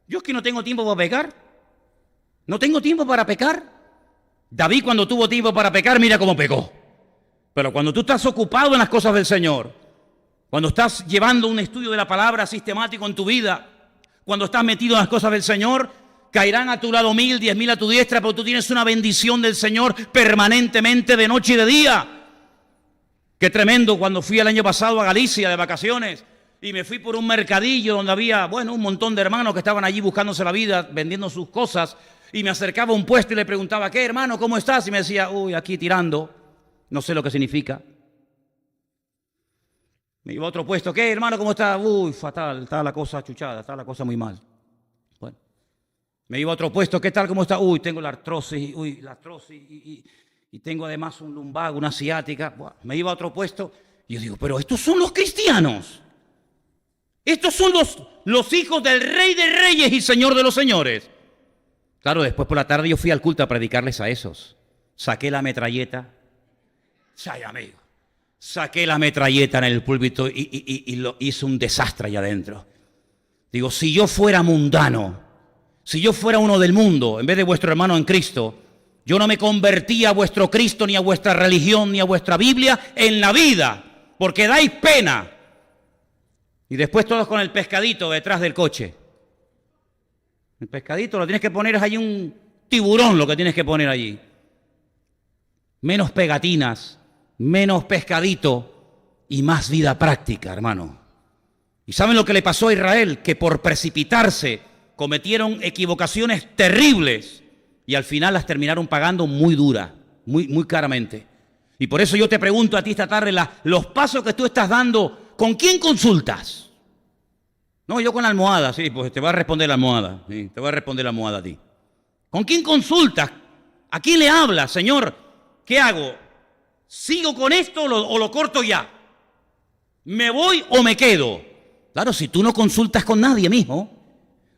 Yo es que no tengo tiempo para pecar. No tengo tiempo para pecar. David, cuando tuvo tiempo para pecar, mira cómo pecó. Pero cuando tú estás ocupado en las cosas del Señor, cuando estás llevando un estudio de la palabra sistemático en tu vida, cuando estás metido en las cosas del Señor, caerán a tu lado 1000, 10.000 a tu diestra, pero tú tienes una bendición del Señor permanentemente de noche y de día. Qué tremendo cuando fui el año pasado a Galicia de vacaciones y me fui por un mercadillo donde había, un montón de hermanos que estaban allí buscándose la vida, vendiendo sus cosas, y me acercaba a un puesto y le preguntaba: ¿qué, hermano, cómo estás? Y me decía: aquí tirando, no sé lo que significa. Me iba a otro puesto. ¿Qué, hermano, cómo está? Uy, fatal, está la cosa chuchada, está la cosa muy mal. Bueno. Me iba a otro puesto. ¿Qué tal, cómo está? Uy, tengo la artrosis, y tengo además un lumbago, una ciática. Bueno, me iba a otro puesto y yo digo, pero estos son los cristianos. Estos son los hijos del Rey de Reyes y Señor de los Señores. Claro, después por la tarde yo fui al culto a predicarles a esos. Saqué la metralleta. ¡Ay, amigo! Saqué la metralleta en el púlpito y lo hice un desastre allá adentro. Digo, si yo fuera mundano, si yo fuera uno del mundo, en vez de vuestro hermano en Cristo, yo no me convertía a vuestro Cristo, ni a vuestra religión, ni a vuestra Biblia en la vida, porque dais pena. Y después todos con el pescadito detrás del coche. El pescadito lo tienes que poner, es ahí un tiburón lo que tienes que poner allí. Menos pegatinas, menos pescadito y más vida práctica, hermano. ¿Y saben lo que le pasó a Israel? Que por precipitarse cometieron equivocaciones terribles y al final las terminaron pagando muy dura, muy caramente. Y por eso yo te pregunto a ti esta tarde, los pasos que tú estás dando, ¿con quién consultas? No, yo con la almohada, sí, pues te va a responder la almohada, sí, te va a responder la almohada a ti. ¿Con quién consultas? ¿A quién le hablas, Señor? ¿Qué hago? ¿Sigo con esto o lo corto ya? ¿Me voy o me quedo? Claro, si tú no consultas con nadie, mijo,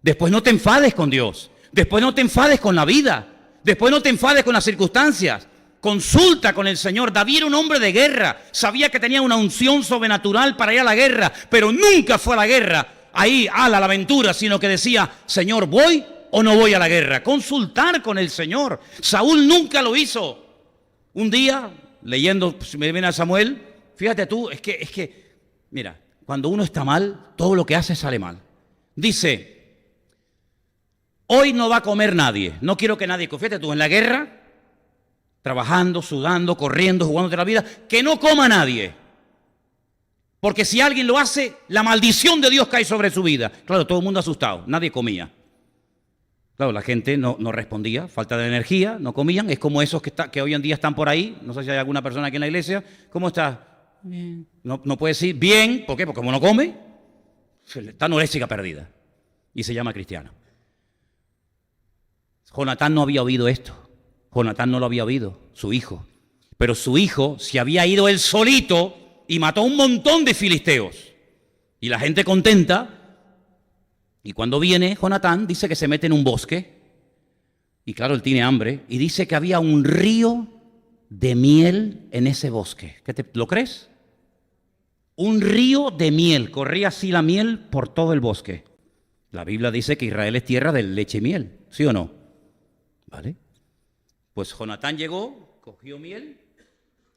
después no te enfades con Dios, después no te enfades con la vida, después no te enfades con las circunstancias. Consulta con el Señor. David era un hombre de guerra, sabía que tenía una unción sobrenatural para ir a la guerra, pero nunca fue a la guerra ahí a la aventura, sino que decía, Señor, ¿voy o no voy a la guerra? Consultar con el Señor. Saúl nunca lo hizo. Un día, leyendo, me viene a Samuel, fíjate tú, es que, mira, cuando uno está mal, todo lo que hace sale mal. Dice, hoy no va a comer nadie, no quiero que nadie, fíjate tú, en la guerra, trabajando, sudando, corriendo, jugándote la vida, que no coma nadie. Porque si alguien lo hace, la maldición de Dios cae sobre su vida. Claro, todo el mundo asustado, nadie comía. Claro, la gente no respondía, falta de energía, no comían. Es como esos que hoy en día están por ahí, no sé si hay alguna persona aquí en la iglesia. ¿Cómo está? Bien. No puede decir bien, ¿por qué? Porque como no come, está anoréxica perdida. Y se llama cristiano. Jonatán no había oído esto. Jonatán no lo había oído, su hijo. Pero su hijo se había ido él solito y mató a un montón de filisteos. Y la gente contenta. Y cuando viene Jonatán, dice que se mete en un bosque. Y claro, él tiene hambre. Y dice que había un río de miel en ese bosque. ¿Lo crees? Un río de miel. Corría así la miel por todo el bosque. La Biblia dice que Israel es tierra de leche y miel. ¿Sí o no? ¿Vale? Pues Jonatán llegó, cogió miel,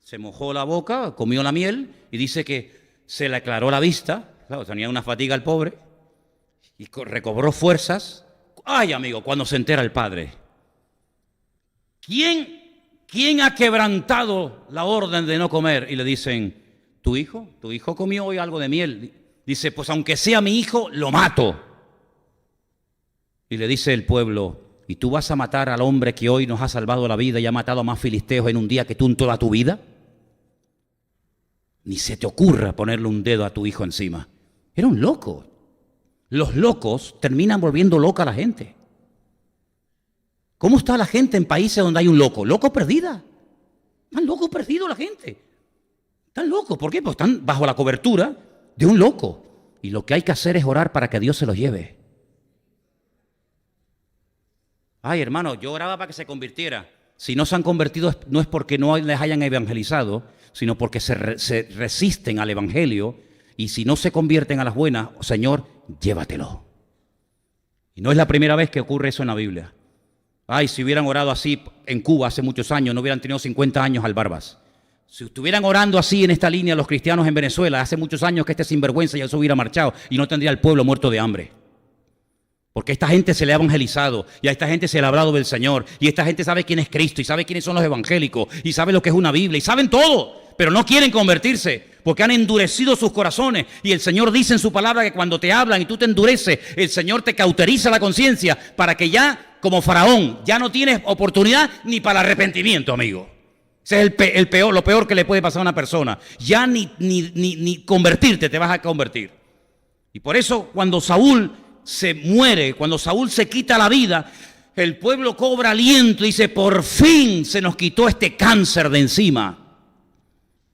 se mojó la boca, comió la miel y dice que se le aclaró la vista. Claro, tenía una fatiga el pobre y recobró fuerzas. Ay, amigo, cuando se entera el padre. ¿Quién ha quebrantado la orden de no comer? Y le dicen, tu hijo comió hoy algo de miel. Dice, pues aunque sea mi hijo, lo mato. Y le dice el pueblo, ¿y tú vas a matar al hombre que hoy nos ha salvado la vida y ha matado a más filisteos en un día que tú en toda tu vida? Ni se te ocurra ponerle un dedo a tu hijo encima. Era un loco. Los locos terminan volviendo loca a la gente. ¿Cómo está la gente en países donde hay un loco? Loco perdida. Están locos perdidos la gente. Están locos. ¿Por qué? Pues están bajo la cobertura de un loco. Y lo que hay que hacer es orar para que Dios se los lleve. Ay, hermano, yo oraba para que se convirtiera. Si no se han convertido no es porque no les hayan evangelizado, sino porque se resisten al evangelio. Y si no se convierten a las buenas, Señor, llévatelo. Y no es la primera vez que ocurre eso en la Biblia. Ay, si hubieran orado así en Cuba hace muchos años, no hubieran tenido 50 años al Barbas. Si estuvieran orando así en esta línea los cristianos en Venezuela, hace muchos años que este sinvergüenza ya se hubiera marchado y no tendría el pueblo muerto de hambre. Porque a esta gente se le ha evangelizado y a esta gente se le ha hablado del Señor y esta gente sabe quién es Cristo y sabe quiénes son los evangélicos y sabe lo que es una Biblia y saben todo, pero no quieren convertirse porque han endurecido sus corazones. Y el Señor dice en su palabra que cuando te hablan y tú te endureces, el Señor te cauteriza la conciencia para que ya, como Faraón, ya no tienes oportunidad ni para el arrepentimiento, amigo. Ese es lo peor que le puede pasar a una persona. Ya ni convertirte te vas a convertir. Y por eso cuando Saúl se muere, cuando Saúl se quita la vida, el pueblo cobra aliento y dice, por fin se nos quitó este cáncer de encima.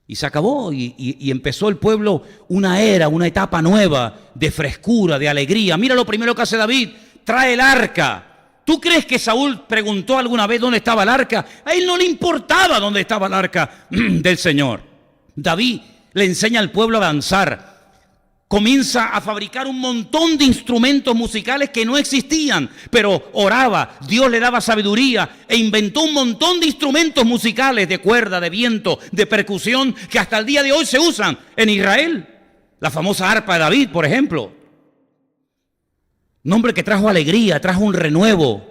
Y se acabó y empezó el pueblo una era, una etapa nueva de frescura, de alegría. Mira lo primero que hace David, trae el arca. ¿Tú crees que Saúl preguntó alguna vez dónde estaba el arca? A él no le importaba dónde estaba el arca del Señor. David le enseña al pueblo a danzar. Comienza a fabricar un montón de instrumentos musicales que no existían, pero oraba, Dios le daba sabiduría e inventó un montón de instrumentos musicales de cuerda, de viento, de percusión, que hasta el día de hoy se usan en Israel. La famosa arpa de David, por ejemplo. Un hombre que trajo alegría, trajo un renuevo.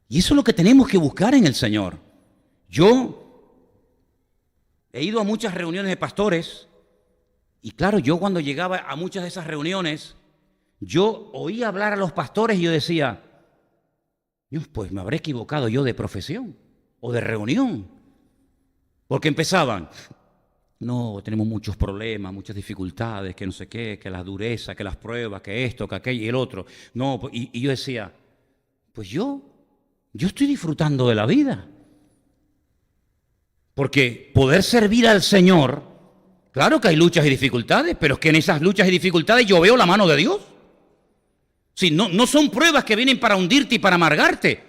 Y eso es lo que tenemos que buscar en el Señor. Yo he ido a muchas reuniones de pastores. Y claro, yo cuando llegaba a muchas de esas reuniones, yo oía hablar a los pastores y yo decía, pues me habré equivocado yo de profesión o de reunión. Porque empezaban, no, tenemos muchos problemas, muchas dificultades, que no sé qué, que la dureza, que las pruebas, que esto, que aquello y el otro. No, y yo decía, pues yo estoy disfrutando de la vida. Porque poder servir al Señor, claro que hay luchas y dificultades, pero es que en esas luchas y dificultades yo veo la mano de Dios. Si no son pruebas que vienen para hundirte y para amargarte.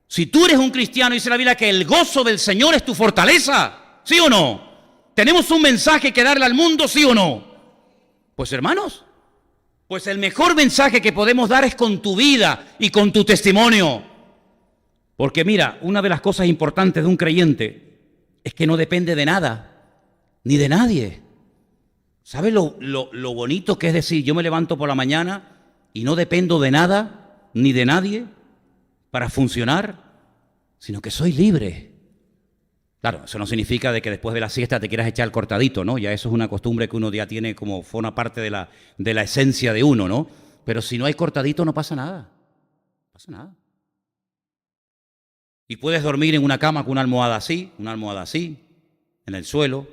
Si tú eres un cristiano, dice la Biblia que el gozo del Señor es tu fortaleza, ¿sí o no? ¿Tenemos un mensaje que darle al mundo, sí o no? Pues hermanos, pues el mejor mensaje que podemos dar es con tu vida y con tu testimonio. Porque mira, una de las cosas importantes de un creyente es que no depende de nada, ni de nadie. ¿Sabes lo bonito que es decir, yo me levanto por la mañana y no dependo de nada, ni de nadie para funcionar, sino que soy libre? Claro, eso no significa de que después de la siesta te quieras echar el cortadito, ¿no? Ya eso es una costumbre que uno ya tiene como forma parte de la esencia de uno, ¿no? Pero si no hay cortadito no pasa nada. No pasa nada. Y puedes dormir en una cama con una almohada así, en el suelo,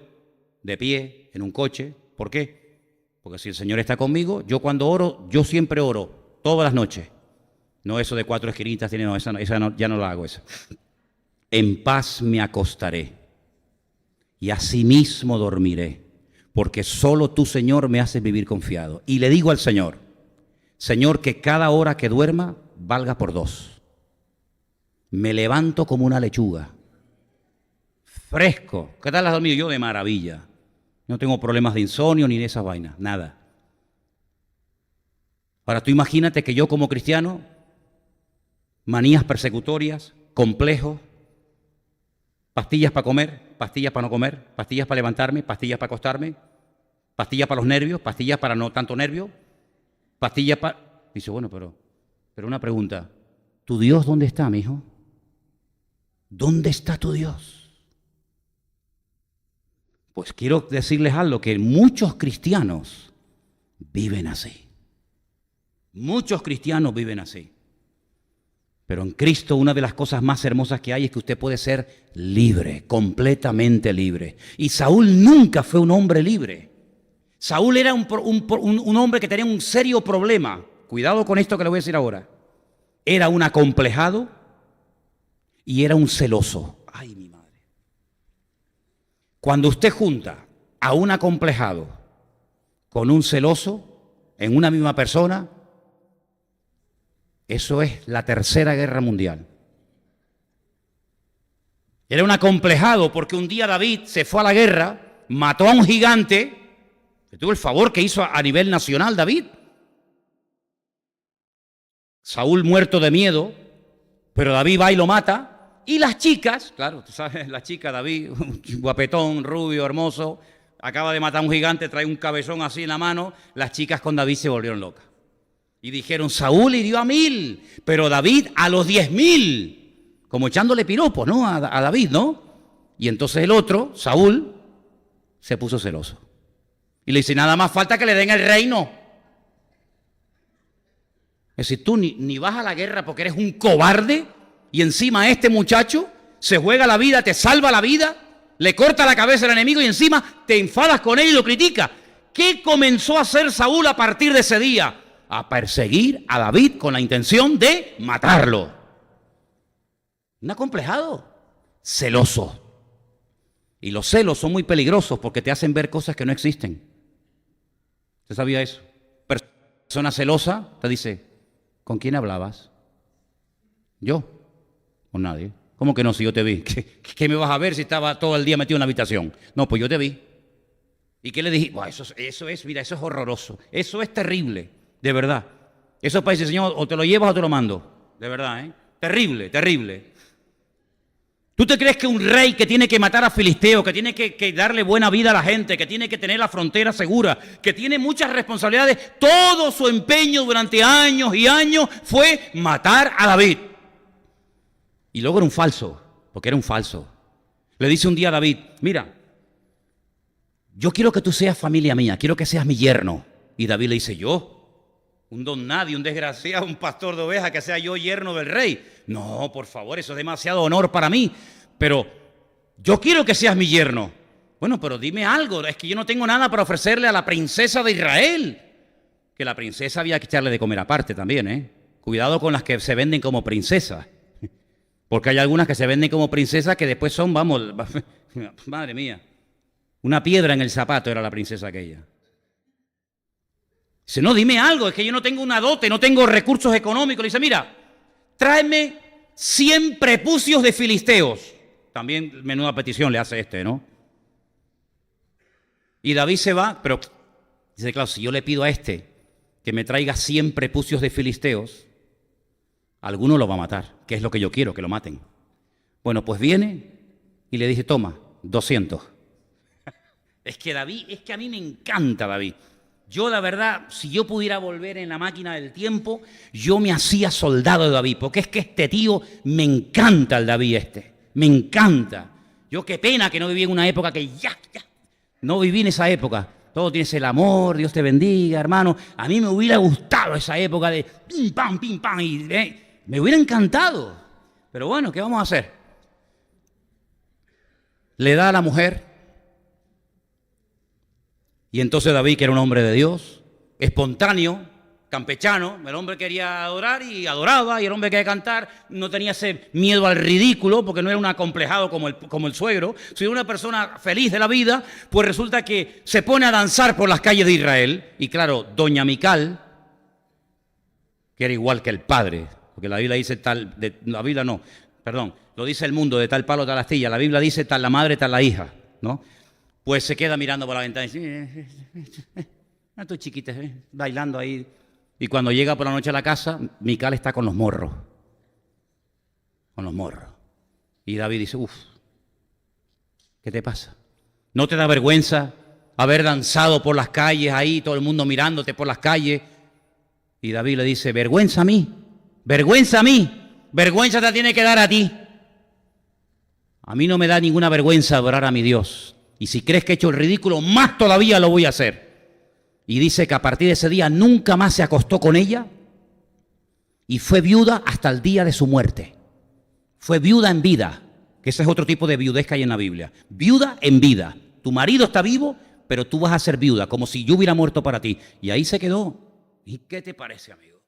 de pie, en un coche. ¿Por qué? Porque si el Señor está conmigo, yo cuando oro, yo siempre oro, todas las noches. No eso de 4 esquinitas, no, esa no, ya no la hago esa. En paz me acostaré y asimismo dormiré, porque solo tú, Señor, me haces vivir confiado. Y le digo al Señor, Señor, que cada hora que duerma valga por 2. Me levanto como una lechuga, fresco. ¿Qué tal has dormido? Yo de maravilla. No tengo problemas de insomnio ni de esas vainas, nada. Ahora tú imagínate que yo como cristiano, manías persecutorias, complejos, pastillas para comer, pastillas para no comer, pastillas para levantarme, pastillas para acostarme, pastillas para los nervios, pastillas para no tanto nervio, pastillas para... Dice, bueno, pero una pregunta, ¿tu Dios dónde está, mi hijo? ¿Dónde está tu Dios? Pues quiero decirles algo, que muchos cristianos viven así. Muchos cristianos viven así. Pero en Cristo una de las cosas más hermosas que hay es que usted puede ser libre, completamente libre. Y Saúl nunca fue un hombre libre. Saúl era un hombre que tenía un serio problema. Cuidado con esto que le voy a decir ahora. Era un acomplejado y era un celoso. Ay, mi madre. Cuando usted junta a un acomplejado con un celoso en una misma persona, eso es la Tercera Guerra Mundial. Era un acomplejado porque un día David se fue a la guerra, mató a un gigante, que tuvo el favor que hizo a nivel nacional David. Saúl muerto de miedo, pero David va y lo mata. Y las chicas, claro, tú sabes, la chica David, un guapetón, rubio, hermoso, acaba de matar a un gigante, trae un cabezón así en la mano, las chicas con David se volvieron locas. Y dijeron, Saúl hirió a 1000, pero David a los 10.000. Como echándole piropos, ¿no? A David, ¿no? Y entonces el otro, Saúl, se puso celoso. Y le dice, nada más falta que le den el reino. Es decir, tú ni vas a la guerra porque eres un cobarde y encima este muchacho se juega la vida, te salva la vida, le corta la cabeza al enemigo y encima te enfadas con él y lo critica. ¿Qué comenzó a hacer Saúl a partir de ese día? A perseguir a David con la intención de matarlo. Un acomplejado, celoso. Y los celos son muy peligrosos porque te hacen ver cosas que no existen. ¿Usted sabía eso? Persona celosa te dice, ¿con quién hablabas? ¿Yo? Con nadie. ¿Cómo que no? Si yo te vi. ¿Qué me vas a ver si estaba todo el día metido en la habitación? No, pues yo te vi. ¿Y qué le dije? Bueno, mira, eso es horroroso. Eso es terrible, de verdad. Eso parece, Señor, o te lo llevas o te lo mando. De verdad, ¿eh? Terrible, terrible. ¿Tú te crees que un rey que tiene que matar a filisteos, que tiene que darle buena vida a la gente, que tiene que tener la frontera segura, que tiene muchas responsabilidades, todo su empeño durante años y años fue matar a David? Y luego era un falso, porque era un falso. Le dice un día a David, mira, yo quiero que tú seas familia mía, quiero que seas mi yerno. Y David le dice, ¿yo? Un don nadie, un desgraciado, un pastor de ovejas, que sea yo yerno del rey. No, por favor, eso es demasiado honor para mí. Pero yo quiero que seas mi yerno. Bueno, pero dime algo, es que yo no tengo nada para ofrecerle a la princesa de Israel. Que la princesa había que echarle de comer aparte también, ¿eh? Cuidado con las que se venden como princesas. Porque hay algunas que se venden como princesas que después son, vamos, madre mía, una piedra en el zapato era la princesa aquella. Dice, no, dime algo, es que yo no tengo una dote, no tengo recursos económicos. Le dice, mira, tráeme 100 prepucios de filisteos. También menuda petición le hace ¿no? Y David se va, pero dice, claro, si yo le pido a que me traiga 100 prepucios de filisteos, alguno lo va a matar, que es lo que yo quiero, que lo maten. Bueno, pues viene y le dice, toma, 200. Es que a mí me encanta David. Yo, la verdad, si yo pudiera volver en la máquina del tiempo, yo me hacía soldado de David, porque es que este tío me encanta el David me encanta. Yo qué pena que no viví en una época que no viví en esa época. Todo tienes el amor, Dios te bendiga, hermano. A mí me hubiera gustado esa época de pim, pam, y me hubiera encantado. Pero bueno, ¿qué vamos a hacer? Le da a la mujer. Y entonces David, que era un hombre de Dios, espontáneo, campechano, el hombre quería adorar y adoraba, y el hombre quería cantar, no tenía ese miedo al ridículo, porque no era un acomplejado como el suegro, sino una persona feliz de la vida, pues resulta que se pone a danzar por las calles de Israel. Y claro, doña Mical, que era igual que el padre, porque la Biblia dice lo dice el mundo, de tal palo tal astilla, la Biblia dice tal la madre, tal la hija, ¿no? Pues se queda mirando por la ventana y dice, tu chiquita, bailando ahí. Y cuando llega por la noche a la casa, Mical está con los morros. Con los morros. Y David dice, ¿qué te pasa? ¿No te da vergüenza haber danzado por las calles ahí, todo el mundo mirándote por las calles? Y David le dice, vergüenza a mí, vergüenza te tiene que dar a ti. A mí no me da ninguna vergüenza adorar a mi Dios. Y si crees que he hecho el ridículo, más todavía lo voy a hacer. Y dice que a partir de ese día nunca más se acostó con ella y fue viuda hasta el día de su muerte. Fue viuda en vida, que ese es otro tipo de viudez que hay en la Biblia. Viuda en vida. Tu marido está vivo, pero tú vas a ser viuda, como si yo hubiera muerto para ti. Y ahí se quedó. ¿Y qué te parece, amigo?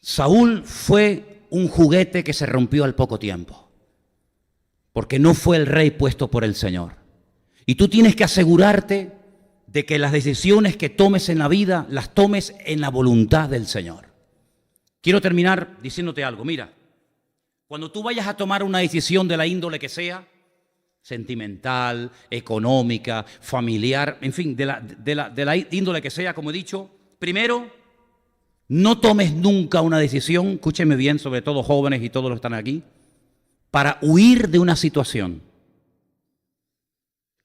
Saúl fue un juguete que se rompió al poco tiempo, porque no fue el rey puesto por el Señor. Y tú tienes que asegurarte de que las decisiones que tomes en la vida las tomes en la voluntad del Señor. Quiero terminar diciéndote algo. Mira, cuando tú vayas a tomar una decisión de la índole que sea, sentimental, económica, familiar, en fin, de la índole que sea, como he dicho, primero, no tomes nunca una decisión, escúcheme bien, sobre todo jóvenes y todos los que están aquí, para huir de una situación.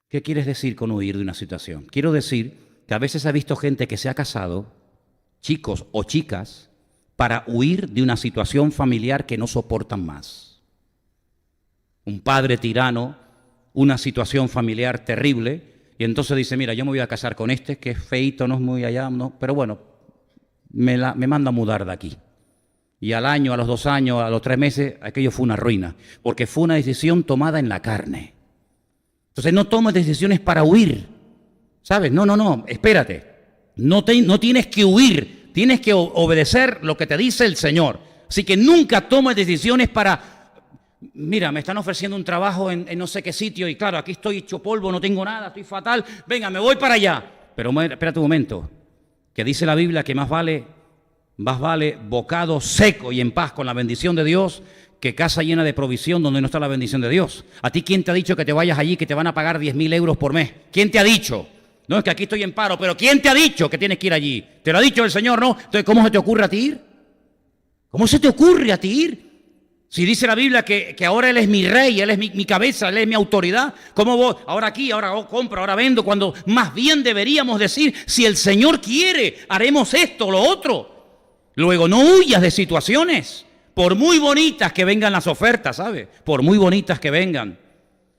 ¿Qué quieres decir con huir de una situación? Quiero decir que a veces he visto gente que se ha casado, chicos o chicas, para huir de una situación familiar que no soportan más. Un padre tirano, una situación familiar terrible, y entonces dice, mira, yo me voy a casar con que es feíto, no es muy allá, no, pero bueno, me manda a mudar de aquí. Y al año, a los 2 años, a los 3 meses, aquello fue una ruina, porque fue una decisión tomada en la carne. Entonces no tomes decisiones para huir, ¿sabes? No, espérate. No tienes que huir, tienes que obedecer lo que te dice el Señor. Así que nunca tomes decisiones para, mira, me están ofreciendo un trabajo en no sé qué sitio y claro, aquí estoy hecho polvo, no tengo nada, estoy fatal, venga, me voy para allá. Pero espérate un momento, que dice la Biblia que más vale bocado seco y en paz con la bendición de Dios que casa llena de provisión donde no está la bendición de Dios. ¿A ti quién te ha dicho que te vayas allí que te van a pagar 10.000 euros por mes? ¿Quién te ha dicho? No, es que aquí estoy en paro, pero ¿quién te ha dicho que tienes que ir allí? ¿Te lo ha dicho el Señor, no? Entonces, ¿cómo se te ocurre a ti ir? ¿Cómo se te ocurre a ti ir? Si dice la Biblia que ahora Él es mi rey, Él es mi cabeza, Él es mi autoridad, ¿cómo voy? Ahora aquí, ahora compro, ahora vendo, cuando más bien deberíamos decir, si el Señor quiere, haremos esto o lo otro. Luego, no huyas de situaciones, por muy bonitas que vengan las ofertas, ¿sabes? Por muy bonitas que vengan.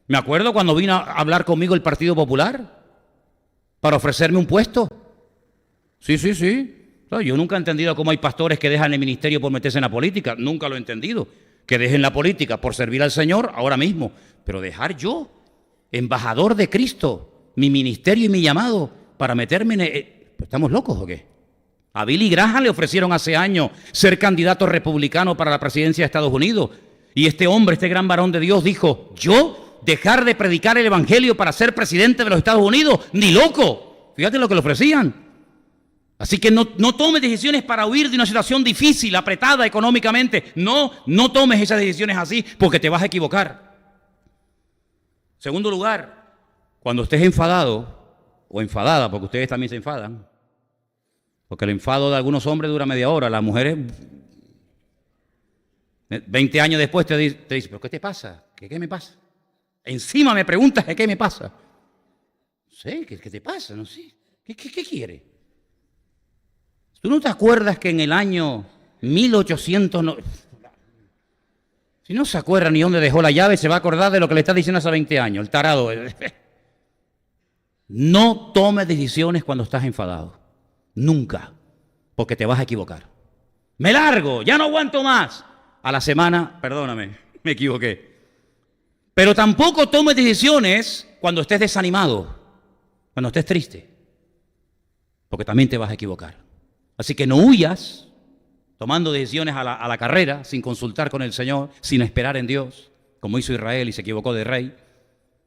Me acuerdo cuando vino a hablar conmigo el Partido Popular para ofrecerme un puesto. Sí. Claro, yo nunca he entendido cómo hay pastores que dejan el ministerio por meterse en la política. Nunca lo he entendido. Que dejen la política por servir al Señor ahora mismo. Pero dejar yo, embajador de Cristo, mi ministerio y mi llamado, para meterme en... ¿Estamos locos o qué? A Billy Graham le ofrecieron hace años ser candidato republicano para la presidencia de Estados Unidos. Y este hombre, este gran varón de Dios, dijo, ¿yo dejar de predicar el evangelio para ser presidente de los Estados Unidos? ¡Ni loco! Fíjate lo que le ofrecían. Así que no tomes decisiones para huir de una situación difícil, apretada económicamente. No tomes esas decisiones así porque te vas a equivocar. Segundo lugar, cuando estés enfadado o enfadada, porque ustedes también se enfadan, porque el enfado de algunos hombres dura media hora, las mujeres 20 años después te dicen, ¿pero qué te pasa? ¿Qué me pasa? Encima me preguntas qué me pasa. No sé, ¿qué te pasa? No sé. ¿Qué quieres? ¿Tú no te acuerdas que en el año 1800... Si no se acuerda ni dónde dejó la llave, se va a acordar de lo que le está diciendo hace 20 años, el tarado. No tomes decisiones cuando estás enfadado. Nunca, porque te vas a equivocar. Me largo, ya no aguanto más. A la semana, perdóname, me equivoqué. Pero tampoco tomes decisiones cuando estés desanimado, cuando estés triste, porque también te vas a equivocar. Así que no huyas tomando decisiones a la carrera, sin consultar con el Señor, sin esperar en Dios, como hizo Israel y se equivocó de rey.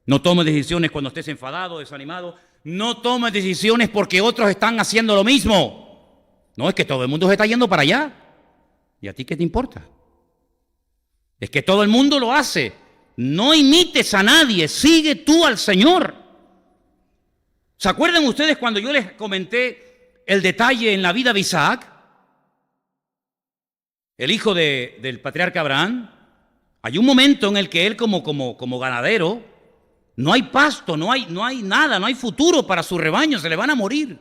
No tomes decisiones cuando estés enfadado, desanimado. No tomes decisiones porque otros están haciendo lo mismo. No, es que todo el mundo se está yendo para allá. ¿Y a ti qué te importa? Es que todo el mundo lo hace. No imites a nadie, sigue tú al Señor. ¿Se acuerdan ustedes cuando yo les comenté el detalle en la vida de Isaac, el hijo del patriarca Abraham? Hay un momento en el que él como ganadero, no hay pasto, no hay nada, no hay futuro para su rebaño, se le van a morir.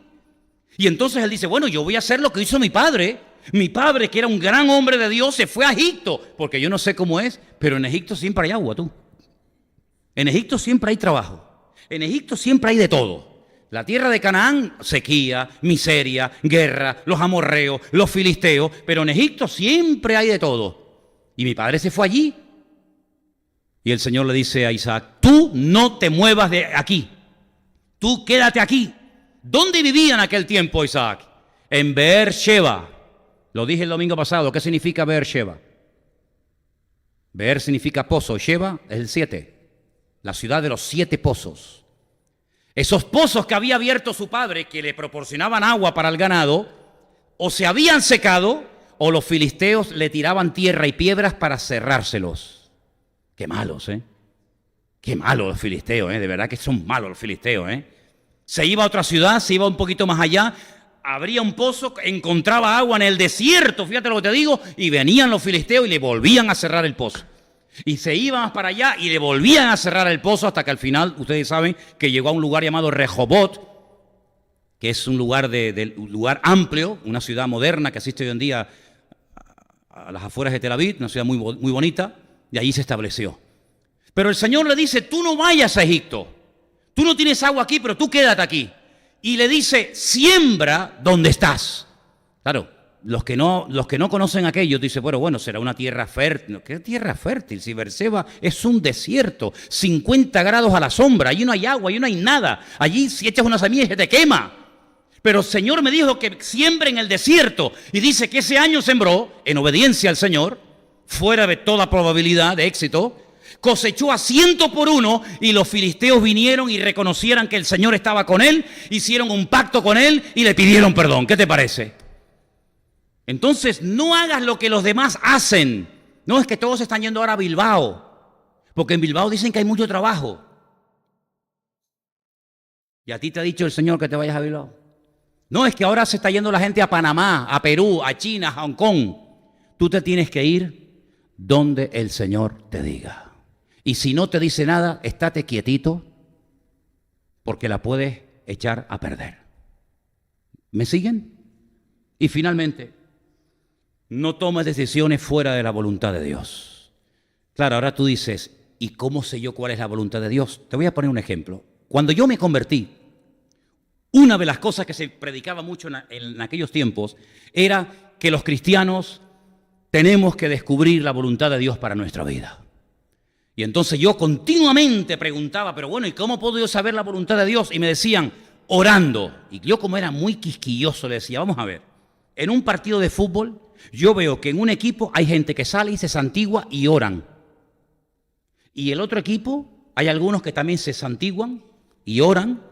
Y entonces él dice, bueno, yo voy a hacer lo que hizo mi padre. Mi padre, que era un gran hombre de Dios, se fue a Egipto, porque yo no sé cómo es, pero en Egipto siempre hay agua, tú. En Egipto siempre hay trabajo. En Egipto siempre hay de todo. La tierra de Canaán, sequía, miseria, guerra, los amorreos, los filisteos, pero en Egipto siempre hay de todo. Y mi padre se fue allí. Y el Señor le dice a Isaac, tú no te muevas de aquí, tú quédate aquí. ¿Dónde vivía en aquel tiempo Isaac? En Beer-sheba. Lo dije el domingo pasado, ¿qué significa Beer-sheba? Beer significa pozo, Sheba es el 7, la ciudad de los 7 pozos. Esos pozos que había abierto su padre, que le proporcionaban agua para el ganado, o se habían secado, o los filisteos le tiraban tierra y piedras para cerrárselos. Qué malos, ¿eh? Qué malos los filisteos, ¿eh? De verdad que son malos los filisteos, ¿eh? Se iba a otra ciudad, se iba un poquito más allá, abría un pozo, encontraba agua en el desierto, fíjate lo que te digo, y venían los filisteos y le volvían a cerrar el pozo. Y se iban más para allá y le volvían a cerrar el pozo hasta que al final, ustedes saben, que llegó a un lugar llamado Rehobot, que es un lugar, lugar amplio, una ciudad moderna que asiste hoy en día a las afueras de Tel Aviv, una ciudad muy bonita, y allí se estableció. Pero el Señor le dice, tú no vayas a Egipto, tú no tienes agua aquí, pero tú quédate aquí. Y le dice, siembra donde estás. Claro, los que no conocen aquello, dicen, bueno, será una tierra fértil. ¿Qué tierra fértil? Si Beerseba es un desierto, 50 grados a la sombra, allí no hay agua, allí no hay nada. Allí si echas una semilla se te quema. Pero el Señor me dijo que siembre en el desierto. Y dice que ese año sembró, en obediencia al Señor, fuera de toda probabilidad de éxito, cosechó a 100 por 1 y los filisteos vinieron y reconocieran que el Señor estaba con él, hicieron un pacto con él y le pidieron perdón. ¿Qué te parece? Entonces, no hagas lo que los demás hacen. No, es que todos están yendo ahora a Bilbao, porque en Bilbao dicen que hay mucho trabajo. ¿Y a ti te ha dicho el Señor que te vayas a Bilbao? No, es que ahora se está yendo la gente a Panamá, a Perú, a China, a Hong Kong. Tú te tienes que ir donde el Señor te diga. Y si no te dice nada, estate quietito, porque la puedes echar a perder. ¿Me siguen? Y finalmente, no tomes decisiones fuera de la voluntad de Dios. Claro, ahora tú dices, ¿y cómo sé yo cuál es la voluntad de Dios? Te voy a poner un ejemplo. Cuando yo me convertí, una de las cosas que se predicaba mucho en aquellos tiempos era que los cristianos tenemos que descubrir la voluntad de Dios para nuestra vida. Y entonces yo continuamente preguntaba, pero bueno, ¿y cómo puedo yo saber la voluntad de Dios? Y me decían, orando. Y yo, como era muy quisquilloso, le decía, vamos a ver, en un partido de fútbol, yo veo que en un equipo hay gente que sale y se santigua y oran. Y el otro equipo, hay algunos que también se santiguan y oran.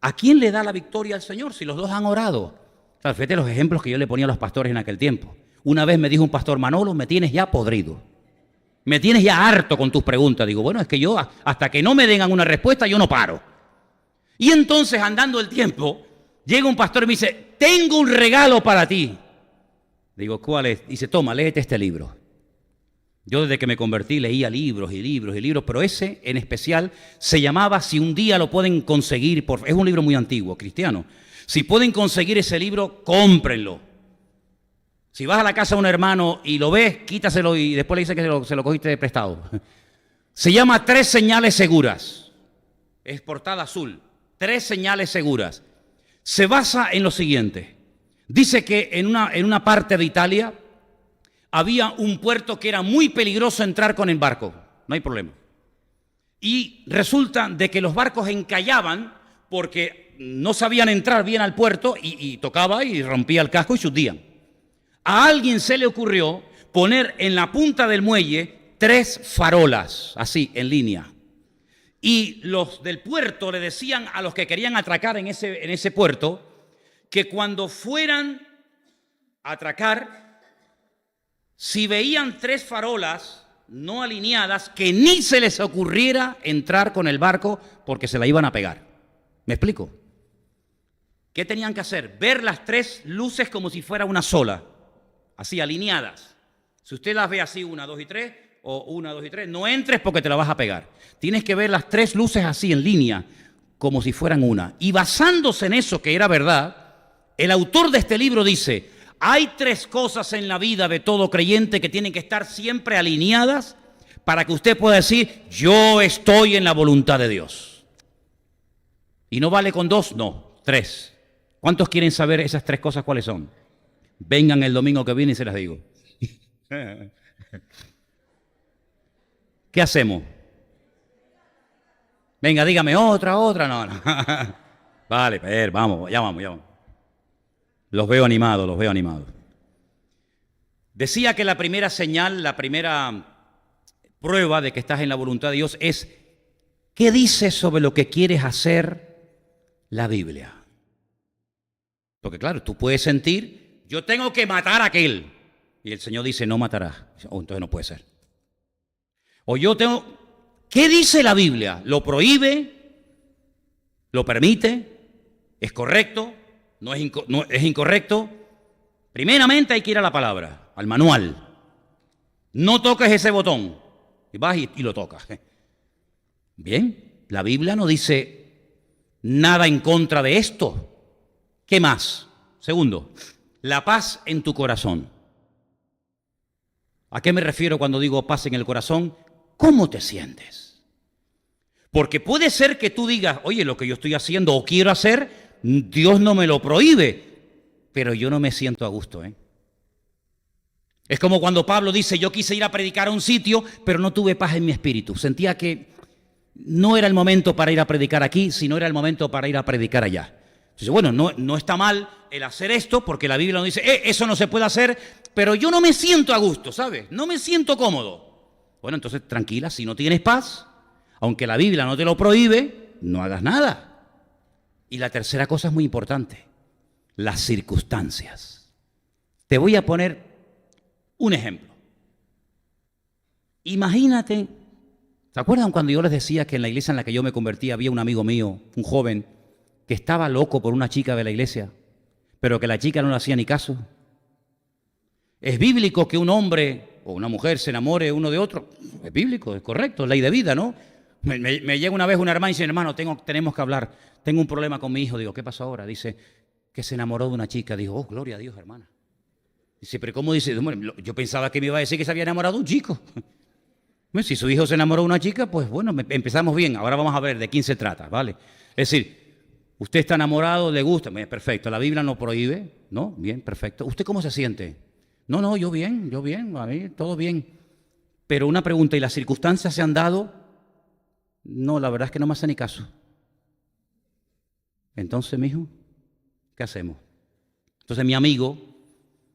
¿A quién le da la victoria al Señor si los dos han orado? Claro, fíjate los ejemplos que yo le ponía a los pastores en aquel tiempo. Una vez me dijo un pastor, Manolo, me tienes ya podrido. Me tienes ya harto con tus preguntas. Digo, bueno, es que yo hasta que no me den una respuesta, yo no paro. Y entonces, andando el tiempo, llega un pastor y me dice, tengo un regalo para ti. Digo, ¿cuál es? Dice, toma, léete este libro. Yo desde que me convertí leía libros y libros y libros, pero ese en especial se llamaba Si un día lo pueden conseguir, es un libro muy antiguo, cristiano. Si pueden conseguir ese libro, cómprenlo. Si vas a la casa de un hermano y lo ves, quítaselo y después le dices que se lo cogiste de prestado. Se llama 3 señales seguras. Es portada azul. 3 señales seguras. Se basa en lo siguiente. Dice que en una parte de Italia había un puerto que era muy peligroso entrar con el barco. No hay problema. Y resulta de que los barcos encallaban porque no sabían entrar bien al puerto y tocaba y rompía el casco y se hundían. A alguien se le ocurrió poner en la punta del muelle 3 farolas, así, en línea. Y los del puerto le decían a los que querían atracar en ese puerto que cuando fueran a atracar, si veían 3 farolas no alineadas, que ni se les ocurriera entrar con el barco porque se la iban a pegar. ¿Me explico? ¿Qué tenían que hacer? Ver las 3 luces como si fuera una sola, así, alineadas. Si usted las ve así, 1, 2 y 3, o 1, 2 y 3, no entres porque te la vas a pegar. Tienes que ver las 3 luces así, en línea, como si fueran una. Y basándose en eso, que era verdad, el autor de este libro dice, hay 3 cosas en la vida de todo creyente que tienen que estar siempre alineadas para que usted pueda decir, yo estoy en la voluntad de Dios. ¿Y no vale con 2? No, 3. ¿Cuántos quieren saber esas 3 cosas cuáles son? Vengan el domingo que viene y se las digo. ¿Qué hacemos? Venga, dígame otra. No. Vale, vamos, ya vamos. Los veo animados. Decía que la primera señal, la primera prueba de que estás en la voluntad de Dios es ¿qué dice sobre lo que quieres hacer la Biblia? Porque claro, tú puedes sentir, yo tengo que matar a aquel. Y el Señor dice, no matarás. Entonces no puede ser. O yo tengo, ¿qué dice la Biblia? ¿Lo prohíbe? ¿Lo permite? ¿Es correcto? ¿No es incorrecto? Primeramente hay que ir a la palabra, al manual. No toques ese botón. Y vas y lo tocas. Bien, la Biblia no dice nada en contra de esto. ¿Qué más? Segundo, la paz en tu corazón. ¿A qué me refiero cuando digo paz en el corazón? ¿Cómo te sientes? Porque puede ser que tú digas, oye, lo que yo estoy haciendo o quiero hacer, Dios no me lo prohíbe, pero yo no me siento a gusto, ¿eh? Es como cuando Pablo dice, yo quise ir a predicar a un sitio, pero no tuve paz en mi espíritu. Sentía que no era el momento para ir a predicar aquí, sino era el momento para ir a predicar allá. Entonces, bueno, no está mal el hacer esto, porque la Biblia nos dice, eso no se puede hacer, pero yo no me siento a gusto, ¿sabes? No me siento cómodo. Bueno, entonces tranquila, si no tienes paz, aunque la Biblia no te lo prohíbe, no hagas nada. Y la tercera cosa es muy importante, las circunstancias. Te voy a poner un ejemplo. Imagínate, ¿se acuerdan cuando yo les decía que en la iglesia en la que yo me convertí había un amigo mío, un joven, que estaba loco por una chica de la iglesia, pero que la chica no le hacía ni caso? ¿Es bíblico que un hombre o una mujer se enamore uno de otro? Es bíblico, es correcto, es ley de vida, ¿no? Me llega una vez una hermana y dice, hermano, tenemos que hablar, tengo un problema con mi hijo. Digo, ¿qué pasó ahora? Dice, que se enamoró de una chica. Digo, oh, gloria a Dios, hermana. Dice, pero ¿cómo dice? Bueno, yo pensaba que me iba a decir que se había enamorado de un chico. Bueno, si su hijo se enamoró de una chica, pues bueno, empezamos bien. Ahora vamos a ver de quién se trata, ¿vale? Es decir, usted está enamorado, le gusta, perfecto. La Biblia no prohíbe, ¿no? Bien, perfecto. ¿Usted cómo se siente? No, yo bien, a mí todo bien. Pero una pregunta, ¿y las circunstancias se han dado? No, la verdad es que no me hace ni caso. Entonces, mijo, ¿qué hacemos? Entonces mi amigo,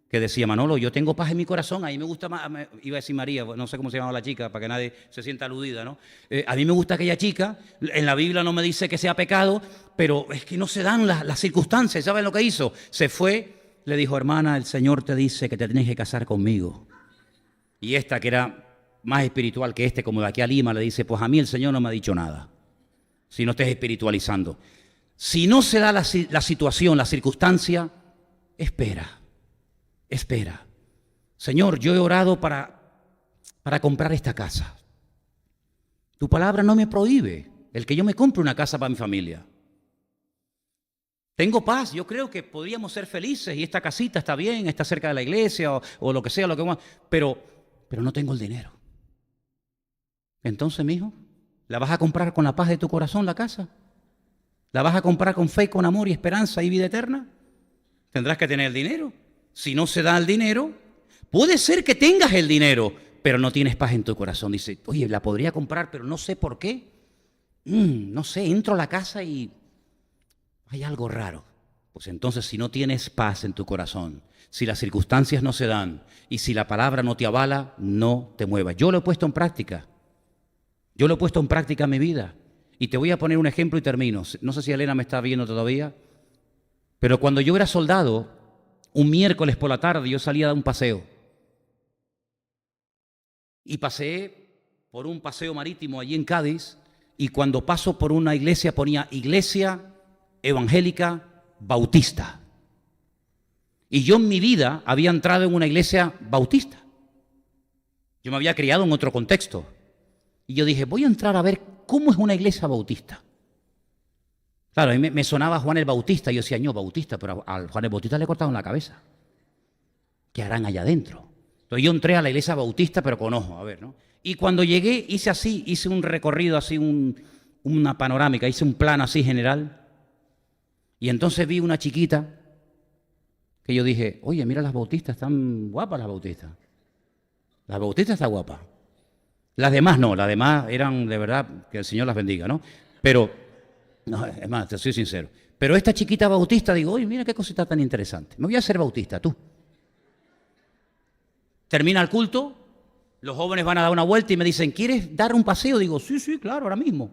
que decía, Manolo, yo tengo paz en mi corazón, a mí me gusta más, iba a decir María, no sé cómo se llama la chica, para que nadie se sienta aludida, ¿no? A mí me gusta aquella chica, en la Biblia no me dice que sea pecado, pero es que no se dan las circunstancias. ¿Saben lo que hizo? Se fue, le dijo, hermana, el Señor te dice que te tienes que casar conmigo. Y esta, que era más espiritual que como de aquí a Lima, le dice, pues a mí el Señor no me ha dicho nada, si no estés espiritualizando. Si no se da la situación, la circunstancia, espera. Señor, yo he orado para comprar esta casa. Tu palabra no me prohíbe el que yo me compre una casa para mi familia. Tengo paz, yo creo que podríamos ser felices y esta casita está bien, está cerca de la iglesia o lo que sea, pero no tengo el dinero. Entonces, mijo, ¿la vas a comprar con la paz de tu corazón la casa? ¿La vas a comprar con fe, con amor y esperanza y vida eterna? Tendrás que tener el dinero. Si no se da el dinero, puede ser que tengas el dinero, pero no tienes paz en tu corazón. Dice, oye, la podría comprar, pero no sé por qué. No sé, entro a la casa y hay algo raro. Pues entonces, si no tienes paz en tu corazón, si las circunstancias no se dan y si la palabra no te avala, no te muevas. Yo lo he puesto en práctica. Yo lo he puesto en práctica en mi vida. Y te voy a poner un ejemplo y termino. No sé si Elena me está viendo todavía, pero cuando yo era soldado, un miércoles por la tarde yo salía a dar un paseo. Y pasé por un paseo marítimo allí en Cádiz y cuando paso por una iglesia ponía Iglesia Evangélica Bautista. Y yo en mi vida había entrado en una iglesia bautista. Yo me había criado en otro contexto. Y yo dije, voy a entrar a ver cómo es una iglesia bautista. Claro, a mí me sonaba Juan el Bautista, y yo decía, no, Bautista, pero a Juan el Bautista le cortaron la cabeza. ¿Qué harán allá adentro? Entonces yo entré a la iglesia bautista, pero con ojo, a ver, ¿no? Y cuando llegué, hice un recorrido así, una panorámica, hice un plano así general, y entonces vi una chiquita, que yo dije, oye, mira las bautistas, están guapas las bautistas. Las bautistas están guapas. Las demás no, las demás eran, de verdad, que el Señor las bendiga, ¿no? Pero... no, es más, te soy sincero. Pero esta chiquita bautista, digo, oye, mira qué cosita tan interesante. Me voy a hacer bautista, tú. Termina el culto, los jóvenes van a dar una vuelta y me dicen, ¿quieres dar un paseo? Digo, sí, claro, ahora mismo.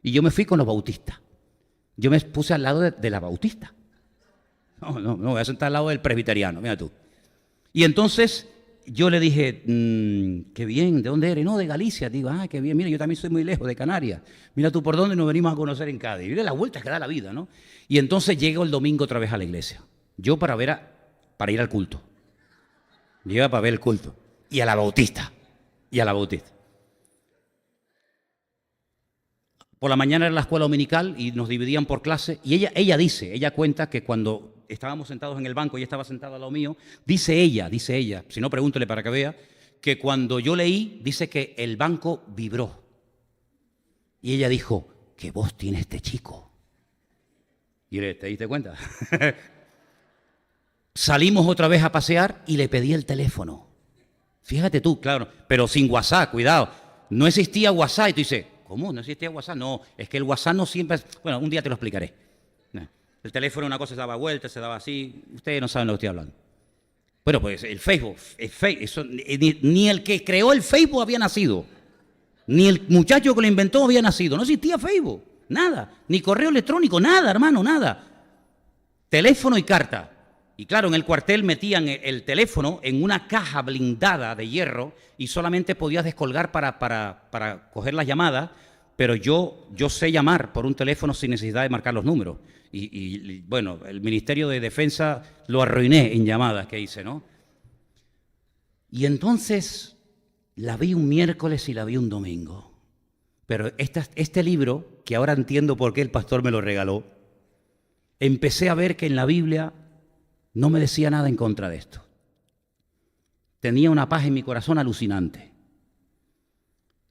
Y yo me fui con los bautistas. Yo me puse al lado de la bautista. No, voy a sentar al lado del presbiteriano, mira tú. Y entonces yo le dije, qué bien, ¿de dónde eres? No, de Galicia. Digo, qué bien, mira, yo también soy muy lejos, de Canarias. Mira tú por dónde nos venimos a conocer en Cádiz. Mira las vueltas que da la vida, ¿no? Y entonces llego el domingo otra vez a la iglesia. Yo para ir al culto. Llega para ver el culto. Y a la bautista. Por la mañana era la escuela dominical y nos dividían por clase. Y ella cuenta que cuando estábamos sentados en el banco, ella estaba sentada al lado mío, dice ella, si no pregúntele para que vea, que cuando yo leí, dice que el banco vibró. Y ella dijo, ¿qué voz tiene este chico? Y ¿te diste cuenta? Salimos otra vez a pasear y le pedí el teléfono. Fíjate tú, claro, pero sin WhatsApp, cuidado. No existía WhatsApp y tú dices, ¿cómo? ¿No existía WhatsApp? No, es que el WhatsApp no siempre... Bueno, un día te lo explicaré. El teléfono una cosa se daba vuelta, se daba así. Ustedes no saben lo que estoy hablando. Bueno, pues el Facebook, eso, ni el que creó el Facebook había nacido. Ni el muchacho que lo inventó había nacido. No existía Facebook, nada. Ni correo electrónico, nada, hermano, nada. Teléfono y carta. Y claro, en el cuartel metían el teléfono en una caja blindada de hierro y solamente podías descolgar para coger las llamadas, pero yo sé llamar por un teléfono sin necesidad de marcar los números. Y bueno, el Ministerio de Defensa lo arruiné en llamadas que hice, ¿no? Y entonces la vi un miércoles y la vi un domingo. Pero este libro, que ahora entiendo por qué el pastor me lo regaló, empecé a ver que en la Biblia no me decía nada en contra de esto. Tenía una paz en mi corazón alucinante.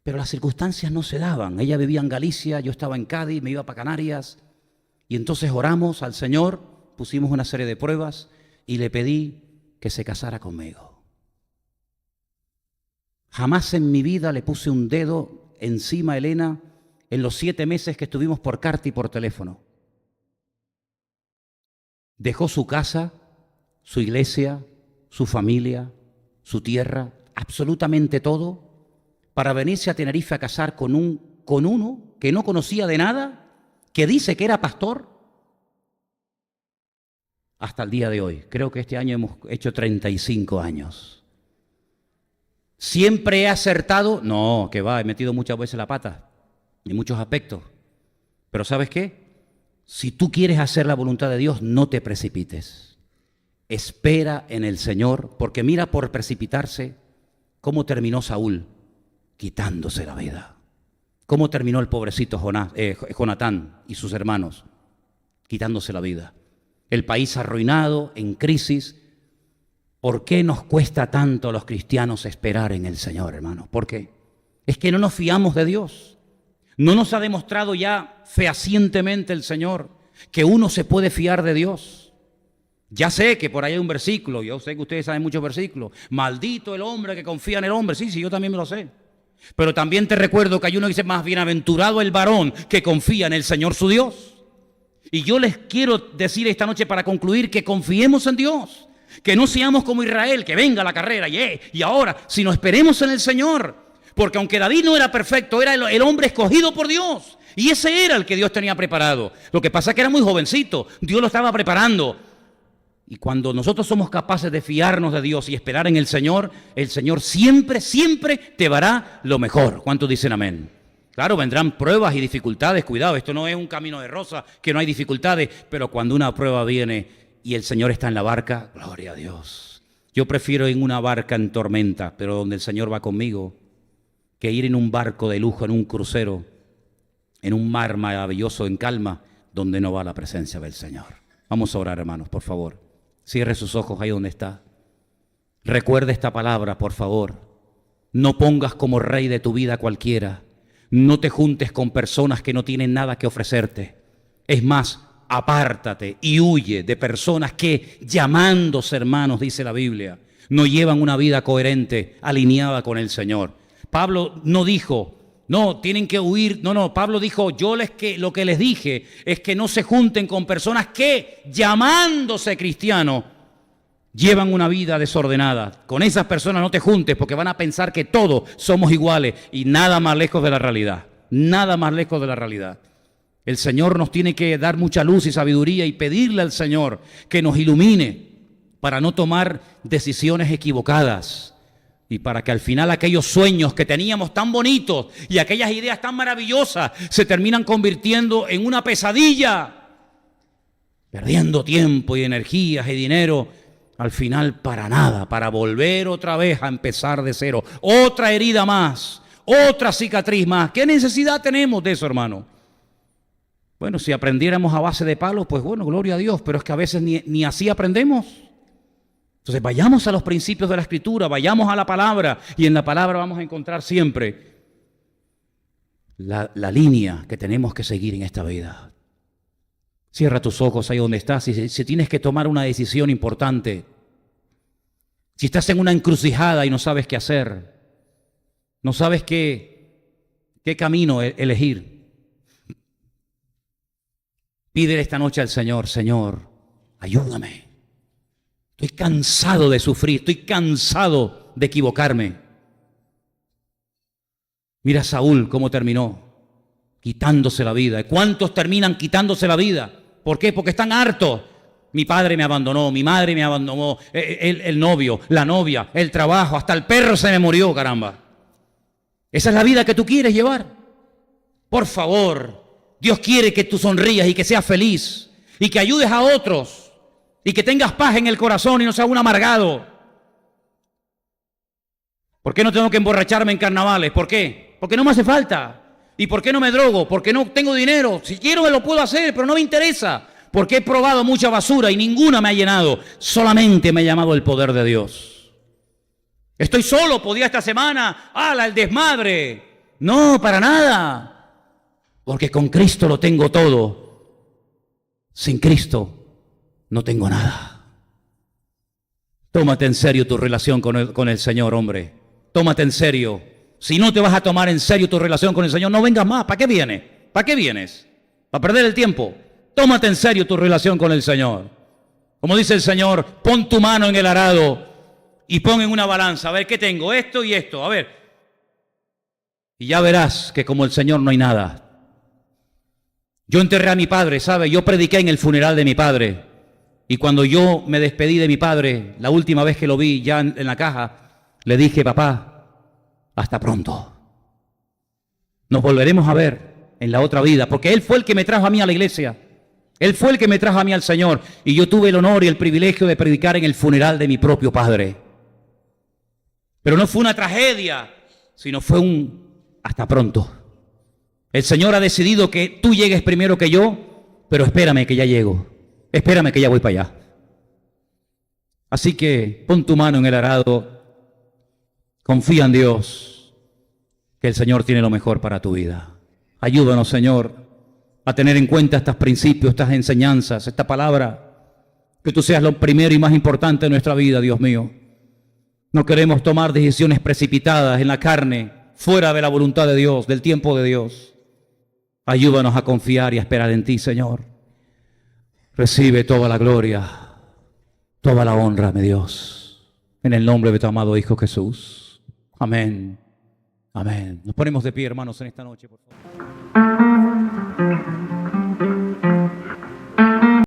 Pero las circunstancias no se daban. Ella vivía en Galicia, yo estaba en Cádiz, me iba para Canarias. Y entonces oramos al Señor, pusimos una serie de pruebas y le pedí que se casara conmigo. Jamás en mi vida le puse un dedo encima a Elena en los 7 meses que estuvimos por carta y por teléfono. Dejó su casa, su iglesia, su familia, su tierra, absolutamente todo, para venirse a Tenerife a casar con uno que no conocía de nada, que dice que era pastor, hasta el día de hoy. Creo que este año hemos hecho 35 años. ¿Siempre he acertado? No, que va, he metido muchas veces la pata, en muchos aspectos. Pero ¿sabes qué? Si tú quieres hacer la voluntad de Dios, no te precipites. Espera en el Señor, porque mira por precipitarse cómo terminó Saúl, quitándose la vida. Cómo terminó el pobrecito Jonatán y sus hermanos, quitándose la vida. El país arruinado, en crisis. ¿Por qué nos cuesta tanto a los cristianos esperar en el Señor, hermanos? ¿Por qué? Es que no nos fiamos de Dios. No nos ha demostrado ya fehacientemente el Señor que uno se puede fiar de Dios. Ya sé que por ahí hay un versículo, yo sé que ustedes saben muchos versículos. Maldito el hombre que confía en el hombre. Sí, yo también me lo sé. Pero también te recuerdo que hay uno que dice, más bienaventurado el varón que confía en el Señor su Dios. Y yo les quiero decir esta noche para concluir que confiemos en Dios. Que no seamos como Israel, que venga la carrera y ahora, sino esperemos en el Señor. Porque aunque David no era perfecto, era el hombre escogido por Dios. Y ese era el que Dios tenía preparado. Lo que pasa es que era muy jovencito. Dios lo estaba preparando. Y cuando nosotros somos capaces de fiarnos de Dios y esperar en el Señor siempre, siempre te dará lo mejor. ¿Cuántos dicen amén? Claro, vendrán pruebas y dificultades. Cuidado, esto no es un camino de rosa, que no hay dificultades. Pero cuando una prueba viene y el Señor está en la barca, gloria a Dios. Yo prefiero en una barca en tormenta, pero donde el Señor va conmigo, que ir en un barco de lujo, en un crucero, en un mar maravilloso, en calma, donde no va la presencia del Señor. Vamos a orar, hermanos, por favor. Cierre sus ojos ahí donde está. Recuerde esta palabra, por favor. No pongas como rey de tu vida cualquiera. No te juntes con personas que no tienen nada que ofrecerte. Es más, apártate y huye de personas que, llamándose hermanos, dice la Biblia, no llevan una vida coherente, alineada con el Señor. Pablo no dijo, no, tienen que huir. No, Pablo dijo, lo que les dije es que no se junten con personas que, llamándose cristianos, llevan una vida desordenada. Con esas personas no te juntes porque van a pensar que todos somos iguales y nada más lejos de la realidad. Nada más lejos de la realidad. El Señor nos tiene que dar mucha luz y sabiduría y pedirle al Señor que nos ilumine para no tomar decisiones equivocadas. Y para que al final aquellos sueños que teníamos tan bonitos y aquellas ideas tan maravillosas se terminan convirtiendo en una pesadilla, perdiendo tiempo y energías y dinero, al final para nada, para volver otra vez a empezar de cero. Otra herida más, otra cicatriz más. ¿Qué necesidad tenemos de eso, hermano? Bueno, si aprendiéramos a base de palos, pues bueno, gloria a Dios, pero es que a veces ni así aprendemos. Entonces vayamos a los principios de la Escritura, vayamos a la palabra y en la palabra vamos a encontrar siempre la línea que tenemos que seguir en esta vida. Cierra tus ojos ahí donde estás y si tienes que tomar una decisión importante, si estás en una encrucijada y no sabes qué hacer, no sabes qué camino elegir, pídele esta noche al Señor: Señor, ayúdame. Estoy cansado de sufrir, estoy cansado de equivocarme. Mira a Saúl cómo terminó, quitándose la vida. ¿Cuántos terminan quitándose la vida? ¿Por qué? Porque están hartos. Mi padre me abandonó, mi madre me abandonó, el novio, la novia, el trabajo, hasta el perro se me murió, caramba. ¿Esa es la vida que tú quieres llevar? Por favor, Dios quiere que tú sonrías y que seas feliz y que ayudes a otros y que tengas paz en el corazón y no seas un amargado. ¿Por qué no tengo que emborracharme en carnavales? ¿Por qué? Porque no me hace falta. ¿Y por qué no me drogo? Porque no tengo dinero. Si quiero me lo puedo hacer, pero no me interesa. Porque he probado mucha basura y ninguna me ha llenado. Solamente me ha llamado el poder de Dios. Estoy solo, podía esta semana, ¡hala, el desmadre! No, para nada. Porque con Cristo lo tengo todo. Sin Cristo no tengo nada. Tómate en serio tu relación con el Señor, hombre. Tómate en serio. Si no te vas a tomar en serio tu relación con el Señor, no vengas más. ¿Para qué vienes? ¿Para qué vienes? ¿Para perder el tiempo? Tómate en serio tu relación con el Señor. Como dice el Señor, pon tu mano en el arado y pon en una balanza. A ver, ¿qué tengo? Esto y esto. A ver. Y ya verás que como el Señor no hay nada. Yo enterré a mi padre, ¿sabe? Yo prediqué en el funeral de mi padre. Y cuando yo me despedí de mi padre, la última vez que lo vi ya en la caja, le dije: papá, hasta pronto. Nos volveremos a ver en la otra vida, porque Él fue el que me trajo a mí a la iglesia. Él fue el que me trajo a mí al Señor. Y yo tuve el honor y el privilegio de predicar en el funeral de mi propio padre. Pero no fue una tragedia, sino fue un hasta pronto. El Señor ha decidido que tú llegues primero que yo, pero espérame que ya llego. Espérame que ya voy para allá. Así que pon tu mano en el arado. Confía en Dios, que el Señor tiene lo mejor para tu vida. Ayúdanos, Señor, a tener en cuenta estos principios, estas enseñanzas, esta palabra. Que tú seas lo primero y más importante en nuestra vida, Dios mío. No queremos tomar decisiones precipitadas en la carne, fuera de la voluntad de Dios, del tiempo de Dios. Ayúdanos a confiar y a esperar en ti, Señor. Recibe toda la gloria, toda la honra, mi Dios, en el nombre de tu amado Hijo Jesús. Amén. Amén. Nos ponemos de pie, hermanos, en esta noche, por favor.